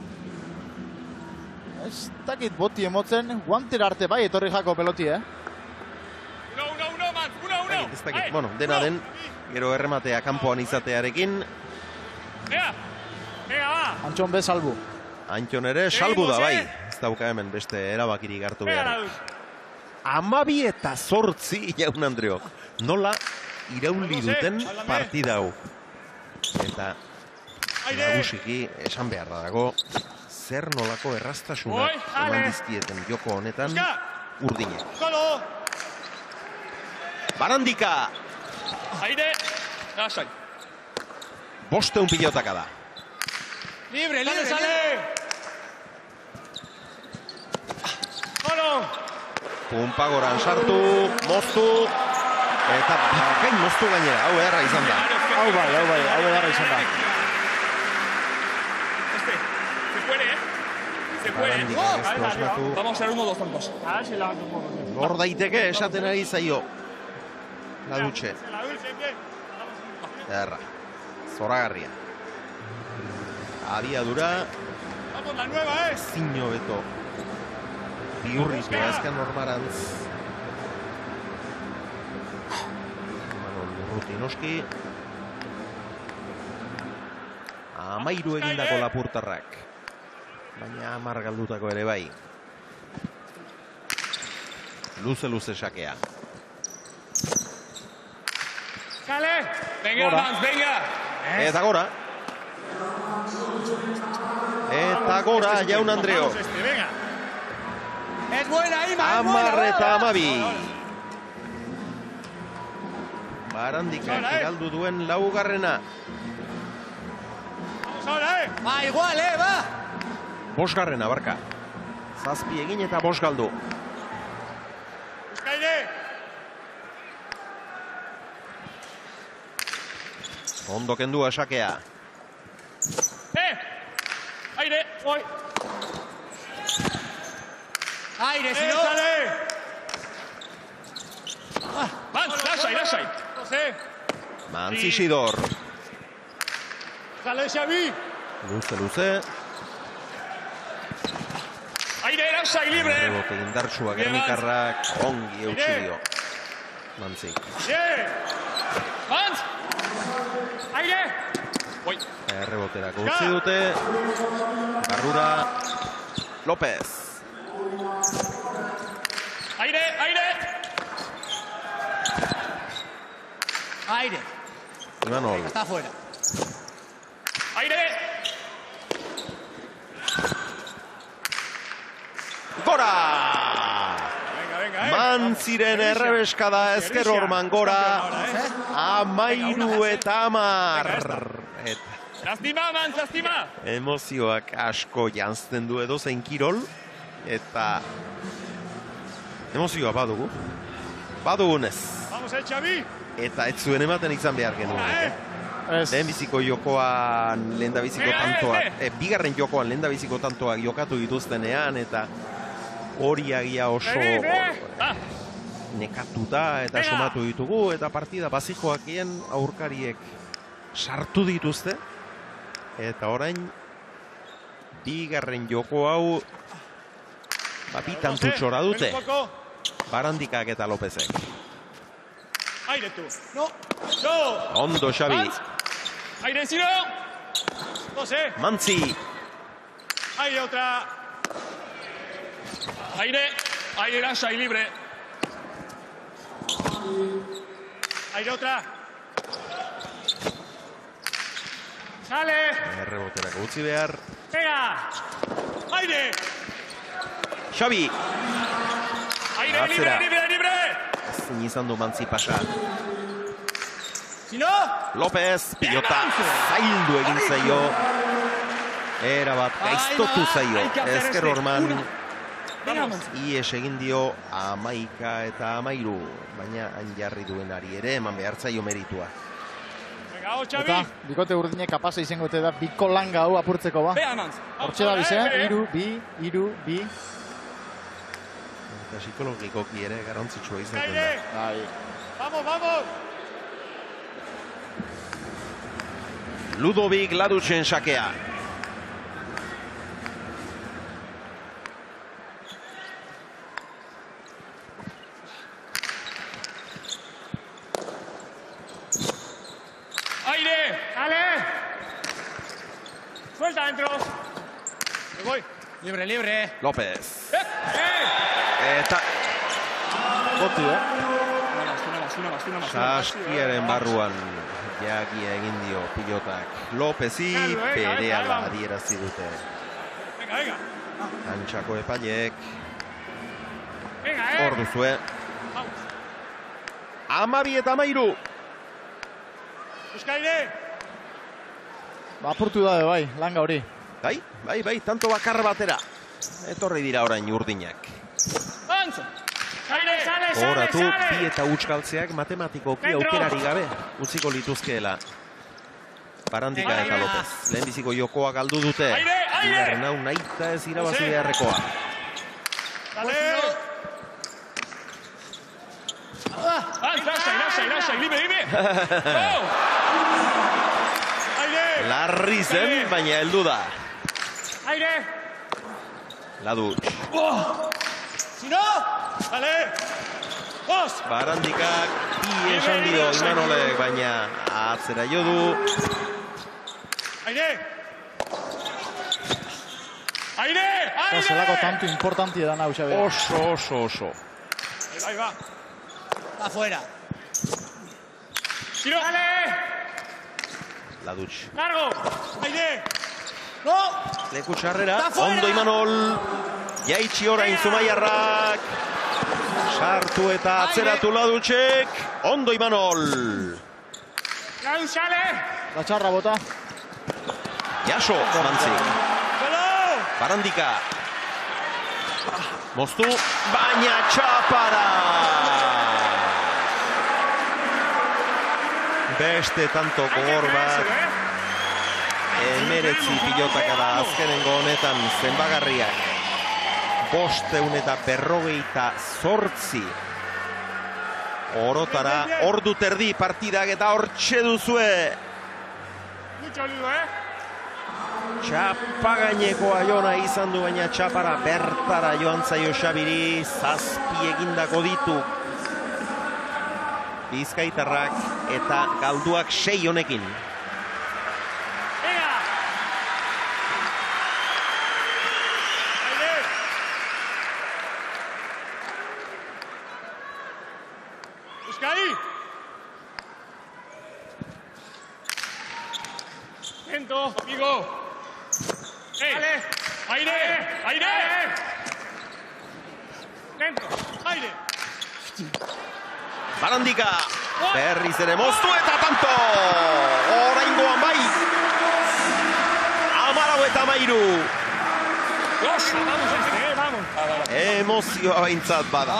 Ez dakit boti emotzen, guantera arte bai etorri jako peloti,
Uno, man! Uno!
Ez dakit, bueno, dena den, gero errematea kanpoan izatearekin.
Venga, va!
Antxon be salbu.
Antxon ere salbu da, bai. Ez dauka hemen beste erabakirik hartu behar. 12-8 jaun Andreok. Nola irauli duten partida hau. Eta nagusiki esan beharra dago, zer nolako erraztasunak eman dizkieten joko honetan urdinek. Barandika!
Aire! Lasai!
500 pilotaka da.
Libre!
Pumpagoran sartu, moztu, eta bakain moztu gainera, hau edarra izan da.
Hau edarra izan da.
Se puede,
Vamos a hacer 1-2 tontos.
Lor daiteke esaten ari zaio. Ladutxe. Edarra. Zoragarria. Abiadura.
Vamos, la nueva,
Zino beto. Biurritu azken normarantz. Manon Rutinoski. 13 egindako lapurtarrak. Baina 10 galdutako ere bai. Luze sakea.
Sale!
Venga, Mans, venga!
Eta gora. Eta gora, jaun Andreo.
Es buena, Ima, es buena.
10 eta 12. Barandikak galdu duen laugarrena.
Va, igual, va.
5garrena, barka. 7 egin eta 5 galdu. Ondo kendua sakea.
Aire! Oi!
Aire, si no.
Mans, lasai!
Mantz Isidor.
Sale, Xavi!
Luze.
Aire, lasai, libre!
Rebote indartsua gernikarrak ongi eutsi dio. Mantzik.
Mans! Aire! Oi!
Erreboterako utzi dute. Barrura López.
Aire!
Imanol.
Está fuera.
Aire!
Gora! Mantziren errebeskada ezker horman gora. 13 eta 10.
Lastima, Mans, lastima!
Emozioak asko janzten du edo zein kirol. Eta emozioa badugu. Badugunez.
Vamos, Xavi!
Eta ez zuen ematen izan behar genuen. Lehenbiziko jokoan lehendabiziko tantoak, bigarren jokoan lehendabiziko tantoak jokatu dituztenean, eta hori agia oso nekatuta eta sumatu ditugu, eta partida bazikoakien aurkariek sartu dituzte, eta orain bigarren joko hau bi tantutxora dute, Barandikak eta Lópezek.
Aire, tu!
No!
Ondo, Xavi.
Aire, Ziro!
Mantzi.
Aire otra. Aire lasai, libre. Aire otra. Sale.
Erreboterako utzi behar.
Pega. Aire.
Xabi.
Aire, libre.
Ezin izan du Mantzi pasa.
Si no.
López, pilota zaildu egin zaio. Era bat gaiztotu zaio. Ezker Orman. Ies egin dio 11 eta 13. Baina hain jarri duenari ere eman behar zaio meritua.
Eta bikote urdinek kapasa izango da biko langa hau apurtzeko ba. Hortxe da bize, 3, 2.
Eta psikologikoki ere garrantzitsua izaten da.
Vamos.
Ludovic Laduchen sakea.
Aire, dale. Suelta dentro. Me voy.
Libre.
López. Eta
Boti,
Una más.
Saskiaren barruan jagia egin dio pilotak. Lópezi berehala adierazi dute.
Venga.
Antxako epaileek.
Venga,
Hor duzue. 12 eta 13.
Euskaire.
Apurtu da bai, langa hori.
Bai, tanto bakar batera. Etorri dira orain urdinak.
Antza. Sale.
Horatu, bi eta hutskaltzeak matematikoki aukerari gabe utziko lituzkeela. Barandika eta López. Lehenbiziko jokoa galdu dute. Bigarren hau nahita ez irabazi beharrekoa.
Lasai, libre.
Larri zen, baina heldu da.
Aire.
Laduch.
Si no. Dale. Dos.
Barandikak bi esan dio Imanolek, baina atzera jo du.
Aire.
Zelako tanto importanti da nau, Xabi.
Oso.
Ahí va.
Afuera.
Tiro. Dale.
Laduch.
Largo. Aire.
No.
Leku txarrera, ondo Imanol. Jaitsi orain Zumaiarrak. Sartu eta atzeratu Laduchek. Ondo Imanol.
Ladu sale.
La txarra bota.
Jaso, Mantzik. Barandika. Moztu, baina txapara. Beste tanto gogor bat. 19 pilotaka da azkenengo honetan zenbagarriak. 548. Orotara, ordu terdi partidak eta hortxe duzue. Txapa gainekoa jona izan du, baina txapara bertara joan zaio Xabiri. 7 egindako ditu Bizkaitarrak eta galduak 6 honekin.
Euskadi. Lento, amigo. Dale. Aire. Lento, aire.
Barandika, berriz ere moztu eta tanto! Oraingoan bai! 14 eta 13. Emozioa behintzat bada.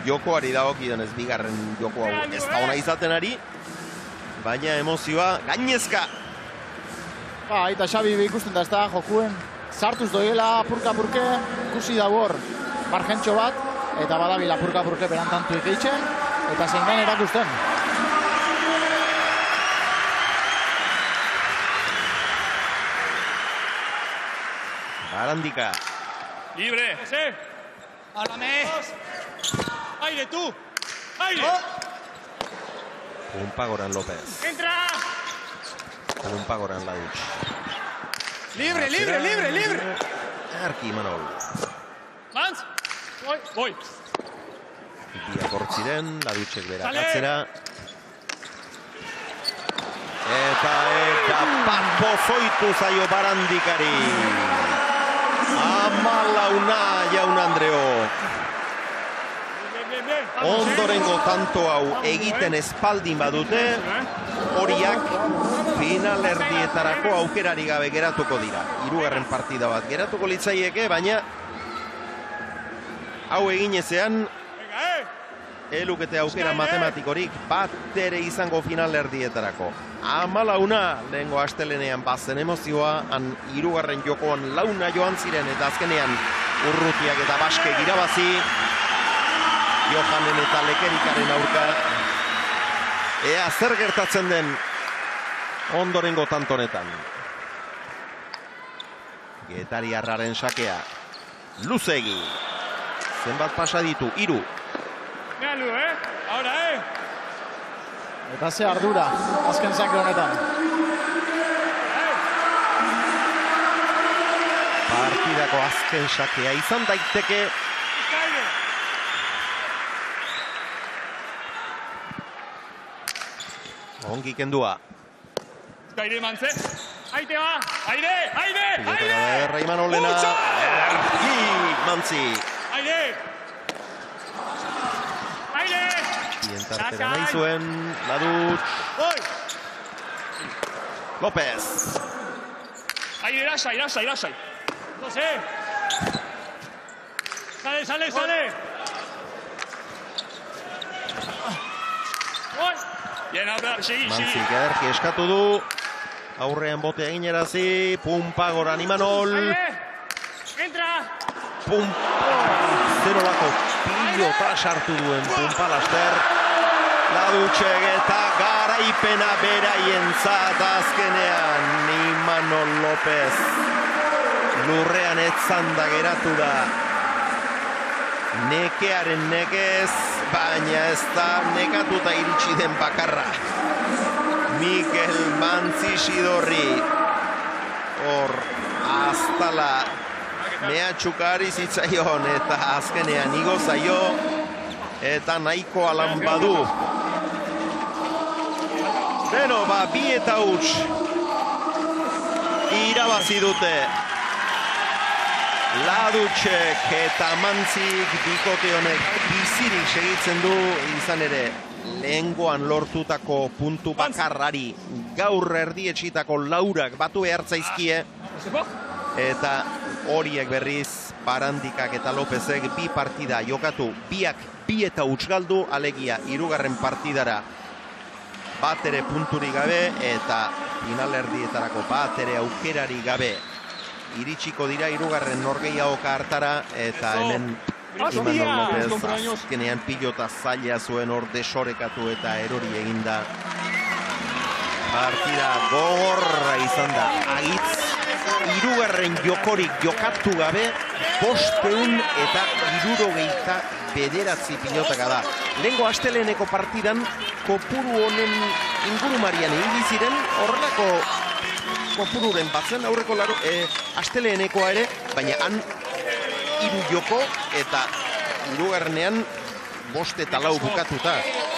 Jokoari dagokidanez bigarren joko hau ez da ona izaten ari, baina emozioa gainezka.
Eta Xabi ikusten da ez da jokuen sartuz doiela apurka-apurke, ikusi dago hor margentxo bat, eta badabil apurka-apurke berantantu ikeitzen, eta zein den erakusten.
Barandika.
Libre.
Háblame.
Aire, tú. Aire.
Pumpa Goran López.
Entra.
Pagoran Ladutx.
Libre, libre, libre, libre!
Arki Imanol.
Mantz! Boi!
Biak hortziren, Ladutxek berak atzera. Eta bat pozoitu zaio Barandikari. 14 jaun Andreok. Ondorengo tanto hau egiten espaldin badute, horiak finalerdietarako aukerari gabe geratuko dira. 3. partida bat geratuko litzaieke, baina hau egin ezean elukete aukera matematikorik bat ere izango finalerdietarako. 14 lehengo astelenean bazen emozioa, 3. jokoan 4 joan ziren eta azkenean Urrutiak eta Baskek irabazi. Johanen eta Lekerikaren aurka. Ea zer gertatzen den ondorengo tantonetan. Getariarraren sakea. Luzegi. Zenbat pasa ditu? 3.
Galu, Ahora,
Eta ze ardura, azken sake honetan.
Partidako azken sakea izan daiteke. Ongi kendua.
Aire mantze. Aite ba. Aire, aire, aire.
Erra Imanolena. Mantzi.
Aire. Aire.
Ientartera nahi zuen. Ladutx. López.
Aire, lasai, lasai, lasai. Jose. Sale, sale, sale.
Mantzik ederki eskatu du. Aurrean bote eginerazi. Pumpagoran Imanol.
Entra.
Zerolako pilota sartu duen Pumpalaster. Ladutxek eta garaipena beraientzat azkenean. Imanol López. Lurrean etzanda geratu da. Nekearen nekez, baina ez da nekatuta iritsi den bakarra. Mikel Mantzisidorri. Hor, aztala mehatxukari zitzaion eta azkenean igo zaio eta nahiko alan badu. Beno, bi eta huts irabazi dute. Ladutxek eta Mantzik bikote honek bizirik segitzen du, izan ere lehengoan lortutako puntu bakarrari gaur erdietxitako 4 batu behartzaizkie eta horiek berriz Barandikak eta Lopezek 2 partida jokatu, biak 2 eta huts galdu, alegia 3. partidara bat ere punturik gabe eta finalerdietarako bat ere aukerari gabe iritsiko dira 3. norgehiagoka hartara eta hemen Imanol López azkenean pilota zaila zuen hor desorekatu eta erori eginda. Partida gogorra izan da. Agitz 3. jokorik jokatu gabe 569 pilotaka da. Lehengo asteleneko partidan kopuru honen ingurumarian egin ziren horrelako kopururen batzen aurreko asteleenekoa ere, baina han 3 joko eta 3. 5 eta 4 bukatuta.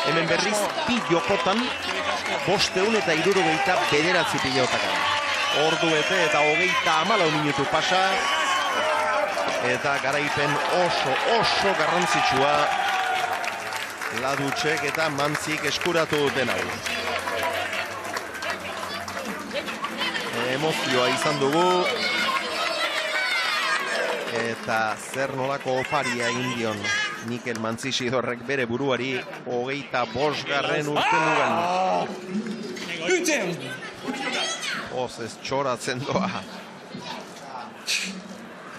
Hemen berriz 2 jokotan 569 pilotaka. Ordu bete eta 34 minutu pasa eta garaipen oso garrantzitsua Ladutxek eta Mantzik eskuratu duten hau. Emozioa izan dugu eta zer nolako oparia egin dion Mikel Mantzisidorrek bere buruari 25. urtemugan. Oz ez txoratzen doa.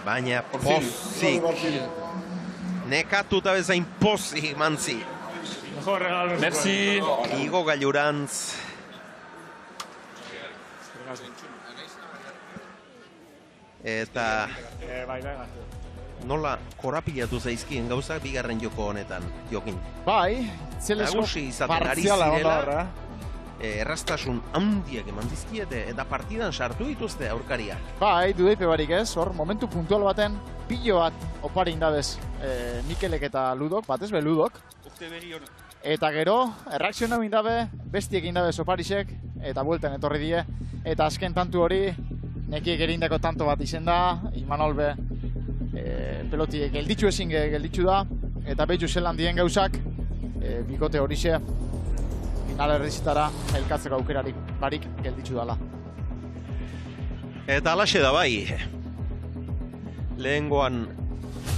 Baina pozik. Nekatuta bezain pozik Mantzi.
Merci.
Igo gailurantz. Eta nola korapilatu zaizkien gauzak 2. joko honetan, Jokin?
Bai, Zelesko
partziala onda horra. erraztasun handiak eman dizkiete eta partidan sartu dituzte aurkariak.
Bai, dudeipe barik ez, hor momentu puntual baten pilo bat opari indabez Mikelek eta Ludok, batez be Ludok. Eta gero, erreakzion hau indabe, bestiek indabez oparisek, eta buelten etorri die. Eta azken tantu hori, nekiek erindako tanto bat izen da, Imanol be peloti gelditzu ezin gelditzu da, eta behitu zelan dien gauzak, bikote horixe, final errizitara elkatzeko aukerarik barik gelditzu dala.
Eta alaxe da bai, lehengoan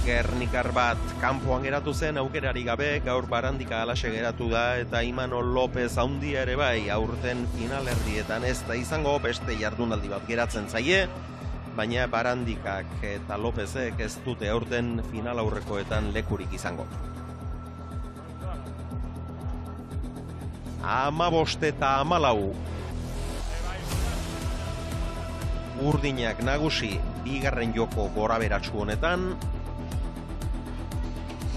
Gernikar bat kanpoan geratu zen aukerari gabe, gaur Barandika alaxe geratu da, eta Imanol López haundia ere bai, aurten finalerdietan ez da izango, beste jardunaldi bat geratzen zaie, baina Barandikak eta Lópezek ez dute aurten final aurrekoetan lekurik izango. 15 eta 14. Urdinak nagusi bigarren joko goraberatsu honetan.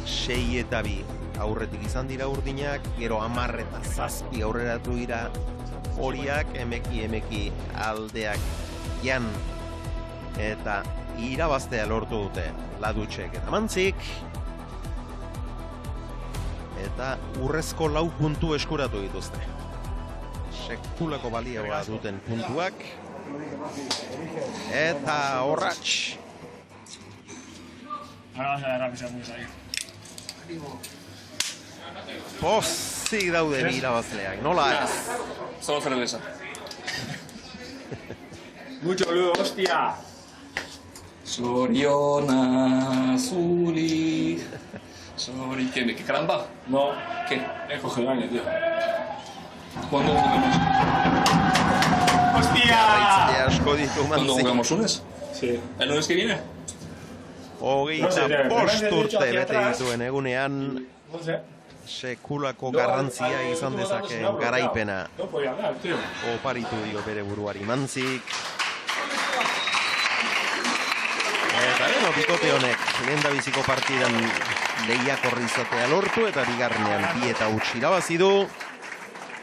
6 eta 2 aurretik izan dira urdinak, gero 10 eta 7 aurreratu dira horiak, emeki aldeak jan eta irabaztea lortu dute Ladutxek eta Mantzik. Eta urrezko 4 puntu eskuratu dituzte. Sekulako balioa duten puntuak. Eta Orratx. Pozik daude irabazleak, nola ez?
Solo cerveza. Mucho boludo, hostia. Soriona, Zuli. Sori, ¿qué caramba? No. ¿Qué? Coge el baño, tío. ¿Cuándo jugamos? ¡Hostia! ¿Cuándo jugamos lunes? Sí. ¿El lunes que viene?
Hogeita bost urte bete dituen egunean sekulako garrantzia izan dezakeen garaipena oparitu dio bere buruari Mantzik. Eta beno, bikote honek lehendabiziko partidan lehiakorri izatea lortu eta bigarrenean 2 eta 1 irabazi du.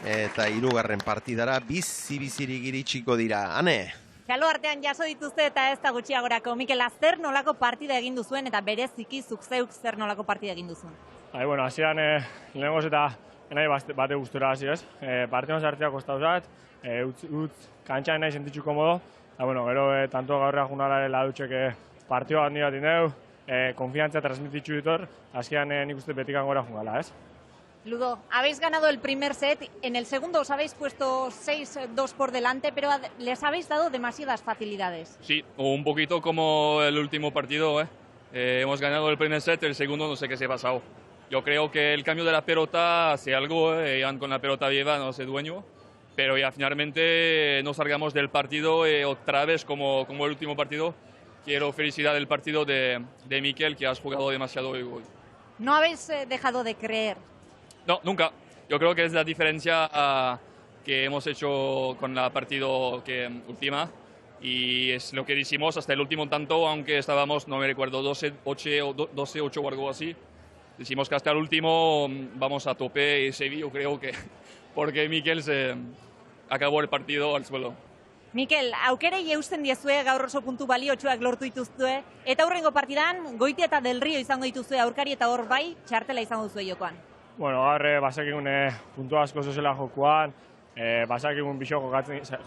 Eta 3. partidara bizi-bizirik iritsiko dira. Ane?
Txalo artean jaso dituzte eta ez da gutxiagorako. Mikel, zer nolako partida egin duzuen eta bereziki zuk zeuk zer nolako partida egin duzuen?
Bueno, hasieran lehenengoz eta nahi bate gustura hasi ez. Partidan sartzea kostau zat, utz kantxan nahi sentitzu komodo. Bueno, gero tanto gaurra junalare Ladutxek partioa handi bat indeu, konfiantzia transmititzu ditor, hasieran nik uste betikan gora jungala, ez?
Ludo, habéis ganado el primer set, en el segundo os habéis puesto 6-2 por delante, pero les habéis dado demasiadas facilidades.
Sí, un poquito como el último partido, hemos ganado el primer set, el segundo no sé qué se ha pasado. Yo creo que el cambio de la pelota hace algo, iban con la pelota viva, no sé dueño, pero ya finalmente nos salgamos del partido otra vez como el último partido. Quiero felicitar el partido de Mikel, que has jugado demasiado hoy.
¿No habéis dejado de creer?
No, nunca. Yo creo que es la diferencia que hemos hecho con la partido última y es lo que hicimos hasta el último tanto, aunque estábamos, no me recuerdo, 12-8 o algo así. Decimos que hasta el último vamos a tope y se vio, creo que porque Mikel se acabó el partido al suelo.
Mikel, aukerei eusten diezue gaur oso puntu baliotsuak lortu dituzue, eta hurrengo partidan Goitia eta Del Rio izango dituzue aurkari eta hor bai txartela izango duzue jokoan.
Bueno, gaur basakigun puntu asko zozela jokoan, basakigun bixo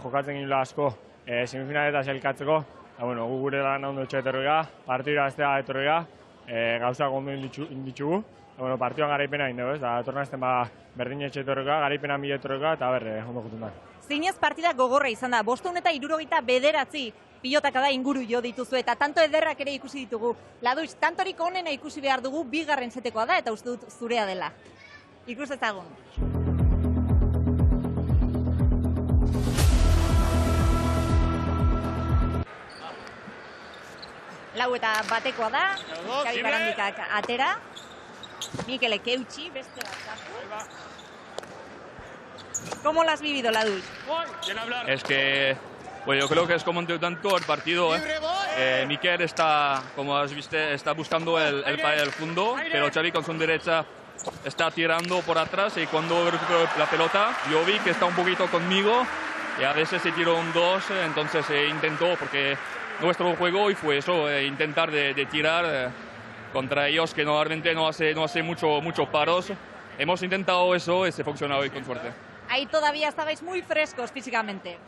jokatzen gila asko semifinaleta zelkatzeko. Bueno, gu gure lan ondo etxe etorriga, partidura aztea etorriga, gauzak ondo inditzugu. Bueno, partiduan garaipena indegu, ez da, tornazten berdin etxe etorriga, garaipena mila etorriga, eta ondo jutundak.
Zinez partida gogorra izan da, 579 pilotaka da inguru jo dituzu eta tanto ederrak ere ikusi ditugu. Ladutx, tantorik onena ikusi behar dugu bigarren setekoa da eta uste dut zurea dela. Ikus ezagun. Lau eta batekoa da, Xabi Barandikak atera. Mikelek eutxi, beste bat zartu. ¿Cómo lo has vivido, Ladutx?
Es que, bueno, yo creo que es como entre tanto el partido. Mikel está, como has visto, está buscando el fondo, pero Xavi con su derecha está tirando por atrás y cuando recupero la pelota, yo vi que está un poquito conmigo y a veces se tiró un 2, entonces intentó, porque nuestro juego hoy fue eso, intentar de tirar contra ellos, que normalmente no hace mucho paros. Hemos intentado eso y se funciona hoy con suerte.
Ahí todavía estabais muy frescos físicamente.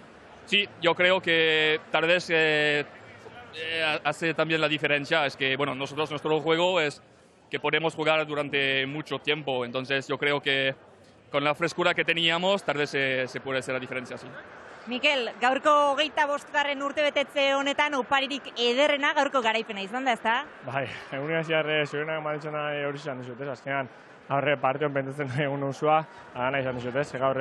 Sí, yo creo que tal vez hace también la diferencia, es que bueno, nuestro juego es que podemos jugar durante mucho tiempo, entonces yo creo que con la frescura que teníamos tal vez se puede hacer la diferencia, sí.
Mikel, gaurko 25. urtebetetze honetan oparirik ederrena gaurko garaipena izan da, ezta?
Bai, egunean ziarre zurenak malitzena hori izan dizut, azkenean gaurre parteon pentetzen egun usua, agana izan dizut, gaur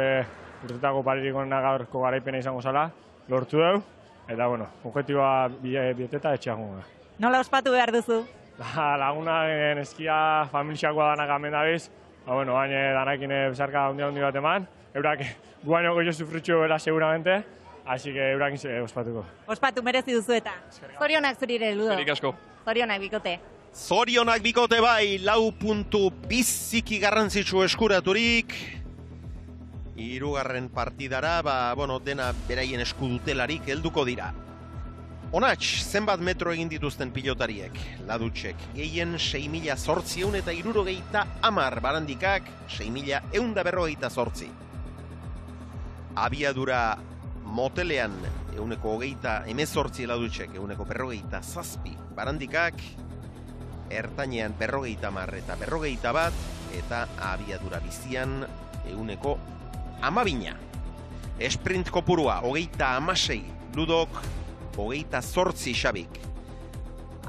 urtetako oparirik onena gaurko garaipena izango zala, lortu dugu, eta bueno, objektiboa bieteta etxean gunga.
Nola ospatu behar duzu?
Lagunak eskia familiakoa danak amen dabiz, bueno, baina danakin besarka handi bat eman, eurak guaino goio sufritxu bera seguramente, así que eurakin ospatuko.
Ospatu merezi duzu eta. Zorionak zurire, Ludo.
Eskerrik asko.
Zorionak bikote.
Zorionak bikote bai, 4 puntu biziki garrantzitsu eskuraturik. 3. partidara, dena beraien eskudutelarik helduko dira. Onats, zenbat metro egin dituzten pilotariek, Ladutxek, gehien 6.870 Barandikak, 6.148. Abiadura motelean, 128 Ladutxek, 147 Barandikak, ertainean 50 eta 51, eta abiadura bizian, 112. Esprint kopurua, 26 Ludok, 28 Xabik.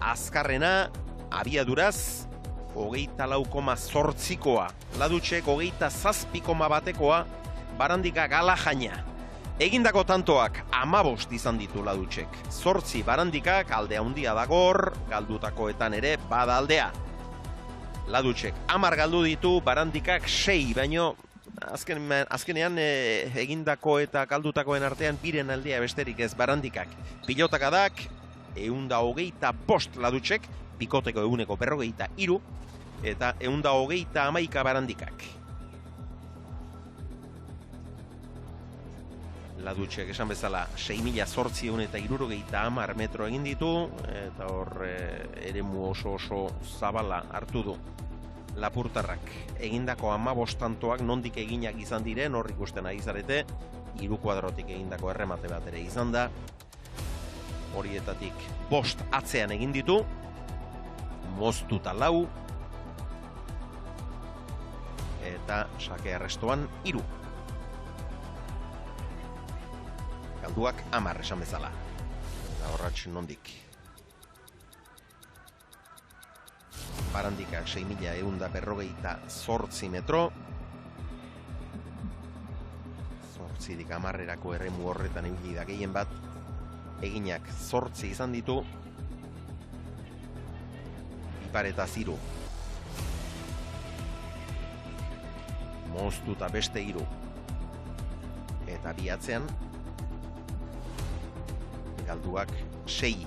Azkarrena, abiaduraz, 24,8koa. Ladutxek 27,1koa, Barandika gala jaina. Egindako tantoak 15 izan ditu Ladutxek. 8 Barandikak aldea handia dagor, galdutakoetan ere bada aldea. Ladutxek 10 galdu ditu, Barandikak 6, baino azkenean egindako eta galdutakoen artean biren aldea besterik ez Barandikak. Pilotakadak 125 Ladutxek, pikoteko 143 eta 131 Barandikak. Ladutxek esan bezala 6.870 metro egin ditu, eta hor eremu oso zabala hartu du Lapurtarrak. Egindako 15 tantoak nondik eginak izan diren, hor ikusten ari zarete, 3 kuadrotik egindako erremate bat ere izan da. Horietatik 5 atzean egin ditu, moztuta 4, eta sake arrestoan 3. Galduak 10 esan bezala. Eta horratx nondik. Barandikak 6.148 metro. 8 10erako erremu horretan ibili da gehien bat. Eginak 8 izan ditu. Ipareta 3. Moztuta beste 3. Eta biatzean galduak 6.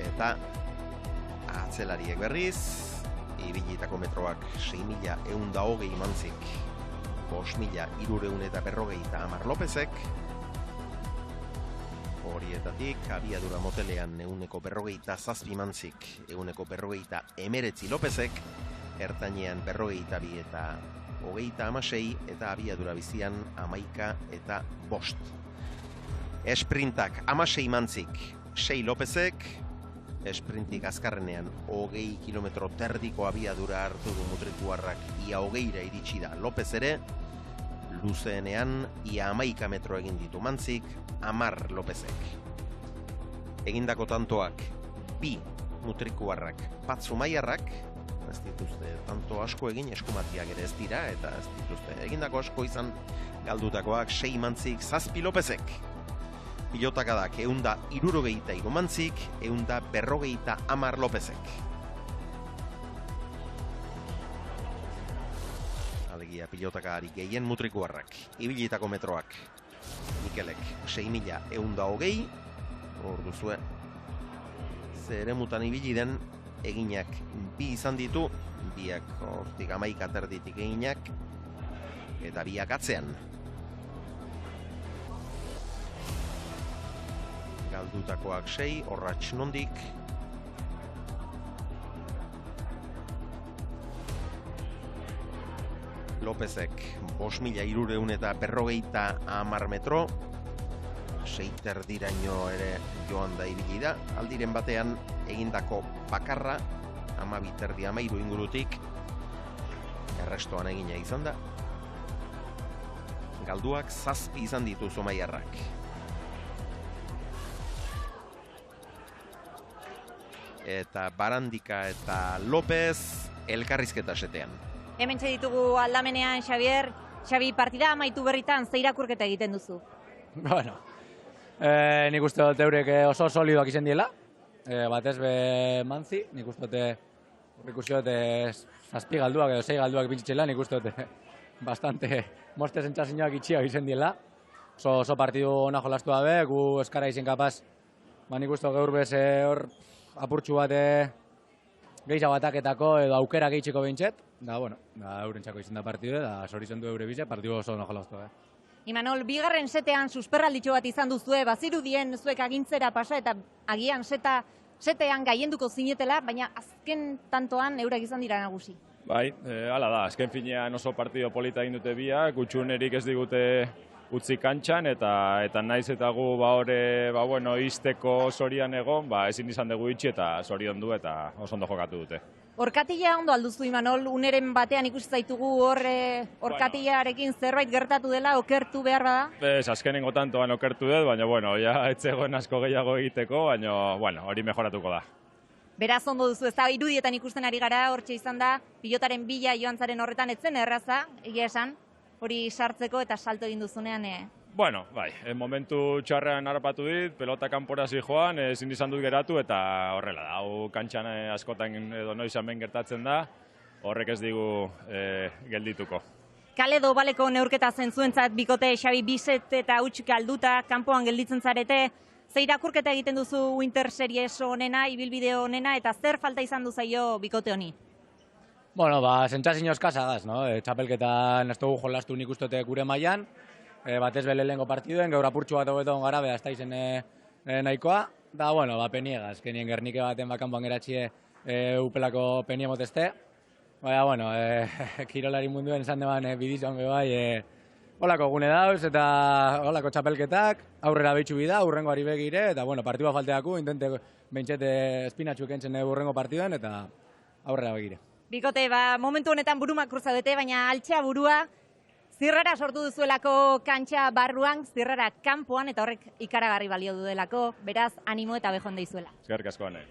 Eta atzelariek berriz, ibilitako metroak 6.120 mantzik, 5.350 Lopezek, horietatik abiadura motelean 147 mantzik, 149 Lopezek, ertainean 42 eta 36, eta abiadura bizian 11 eta 5. Esprintak 16 mantzik, 6 Lopezek, esprintik azkarrenean 20 kilometro terdiko abiadura hartu du mutrikuarrak, ia 20 iritsi da Lopez ere, luzeenean ia 11 metro egin ditu mantzik, 10 Lopezek. Egindako tantoak 2 mutrikuarrak, Patzu Maiarrak, ez dituzte tanto asko egin, eskumatiak ere ez dira, eta ez dituzte egindako asko izan, galdutakoak 6 mantzik, 7 Lopezek. Pilotakadak 163 mantzik, 150 Lopezek. Alegia pilotakari gehien mutrikuarrak, ibilitako metroak. Mikelek 6.120, hor duzue. Ze eremutan ibili den eginak bi izan ditu, biak hortik 11 terditik eginak, eta biak atzean. Galdutakoak 6, Orratx nondik. Lopezek 5.350 metro, 6 terdiraino ere joan da ibili da, aldiren batean egindako bakarra, 12 terdi 13 ingurutik, errestoan egina izan da. Galduak 7 izan ditu Zumaiarrak. Eta Barandika eta Lopez elkarrizketa setean.
Hemen ditugu aldamenean, Xabier. Xabi, partida amaitu berritan, ze irakurketa egiten duzu?
Bueno, nik uste dut eurek oso solidoak izan diela. Batez be Manzi, nik uste dut ikusi dut 7 galduak edo 6 galduak bintzitxela, nik uste dut bastante moste sentsazioak itxiak izan diela. Oso partidu ona jolastu dabe, gu eskara izen kapaz, nik uste dut gaur bez hor apurtxu bat gehiago bataketako edo aukera gehitxeko behintzet. Da, bueno, eurentzako izan da partidu, da soritzen du eure bize, partidu oso ona jolastu dabe.
Imanol, bigarren setean susperralditxo bat izan duzue, bazirudien zuek agintzera pasa eta agian setean gaienduko zinetela, baina azken tantoan eurak izan dira nagusi.
Bai, hala da, azken finean oso partido polita egin dute biak, gutxunerik ez digute utzi kantxan, eta naiz eta gu izteko zorian egon, ezin izan dugu itxi eta zorion du eta oso ondo jokatu dute.
Orkatila ondo alduzu, Imanol, uneren batean ikusi zaitugu orkatilarekin zerbait gertatu dela, okertu behar bada?
Ez, azkenengo tantoan okertu dut, baina, ja ez zegoen asko gehiago egiteko, baina, hori mejoratuko da.
Beraz ondo duzu, ez da, irudietan ikusten ari gara, hortxe izan da, pilotaren bila joan zaren horretan etzen erraza, egia esan, hori sartzeko eta salto egin duzunean.
Bueno, bai, momentu txarrean harrapatu dit, pelota kanpora joan, ezin izan dut geratu eta horrela da. Hau kantxan askotan edo noiz hemen gertatzen da, horrek ez digu geldituko.
Kale Dobaleko neurketa zentzuentzat bikote Xabi Bizet eta hutsik alduta, kanpoan gelditzen zarete, ze irakurketa egiten duzu Winter Series honena, ibilbide honena, eta zer falta izan du zaio bikote honi?
Bueno, sentsazio eskasagaz, no? Txapelketan ez dugu jolastu nik ustote gure mailan, batez bele lehenko partiduen, gaur apurtxu bat hobeton gara, ez da izen nahikoa, da, bueno, peniegaz, kenien Gernike baten kanpoan geratxie upelako penie moteste, baina, bueno, kirolari munduen esan deban bidizoan bai, holako gune dauz eta holako txapelketak, aurrera behitxu bida, urrengo ari begire, eta, bueno, partidua falteaku, intente bentsete espinatxu kentzen urrengo partiduen, eta aurrera begire.
Bikote, momentu honetan burumak kruzadete, baina altxea burua, zirrara sortu duzuelako kantxa barruan, zirrara kanpoan, eta horrek ikaragarri balio dudelako, beraz, animo eta behon deizuela.
Eskerrik asko, ane.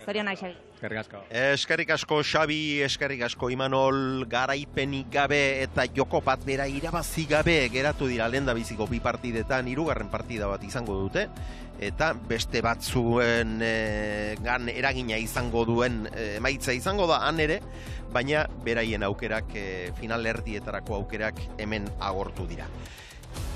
Zorionak, Xabi.
Eskerrik asko.
Eskerrik asko, Xabi, eskerrik asko, Imanol, garaipenik gabe eta joko bat bera irabazi gabe geratu dira lehendabiziko bi partidetan, 3. partida bat izango dute, eta beste batzuen gan eragina izango duen emaitza izango da han ere, baina beraien aukerak, final erdietarako aukerak hemen agortu dira.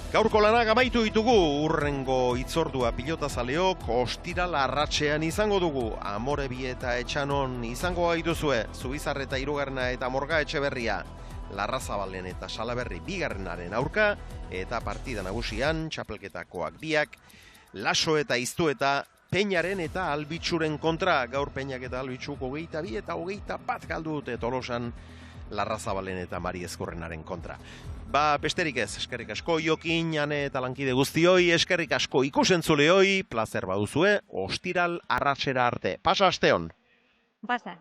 Gaurko lanak amaitu ditugu, urrengo itzordua pilotazaleok ostiral arratsean izango dugu. Amorebi eta Etxanon izango gaituzue, Zubizarreta 3. eta Morga Etxeberria, Larrazabalen eta Salaberri 2. aurka, eta partida nagusian txapelketakoak biak, Laso eta Iztueta, Peñaren eta Albitxuren kontra, gaur Peñak eta Albitxuk 22 eta 21 galdu dute Tolosan, Larrazabalen eta Mari Ezkurrenaren kontra. Besterik ez, eskerrik asko Jokin, Ane eta lankide guztioi, eskerrik asko ikusentzuleoi, plazer baduzue, ostiral arratsera arte. Pasa asteon!
Pasa.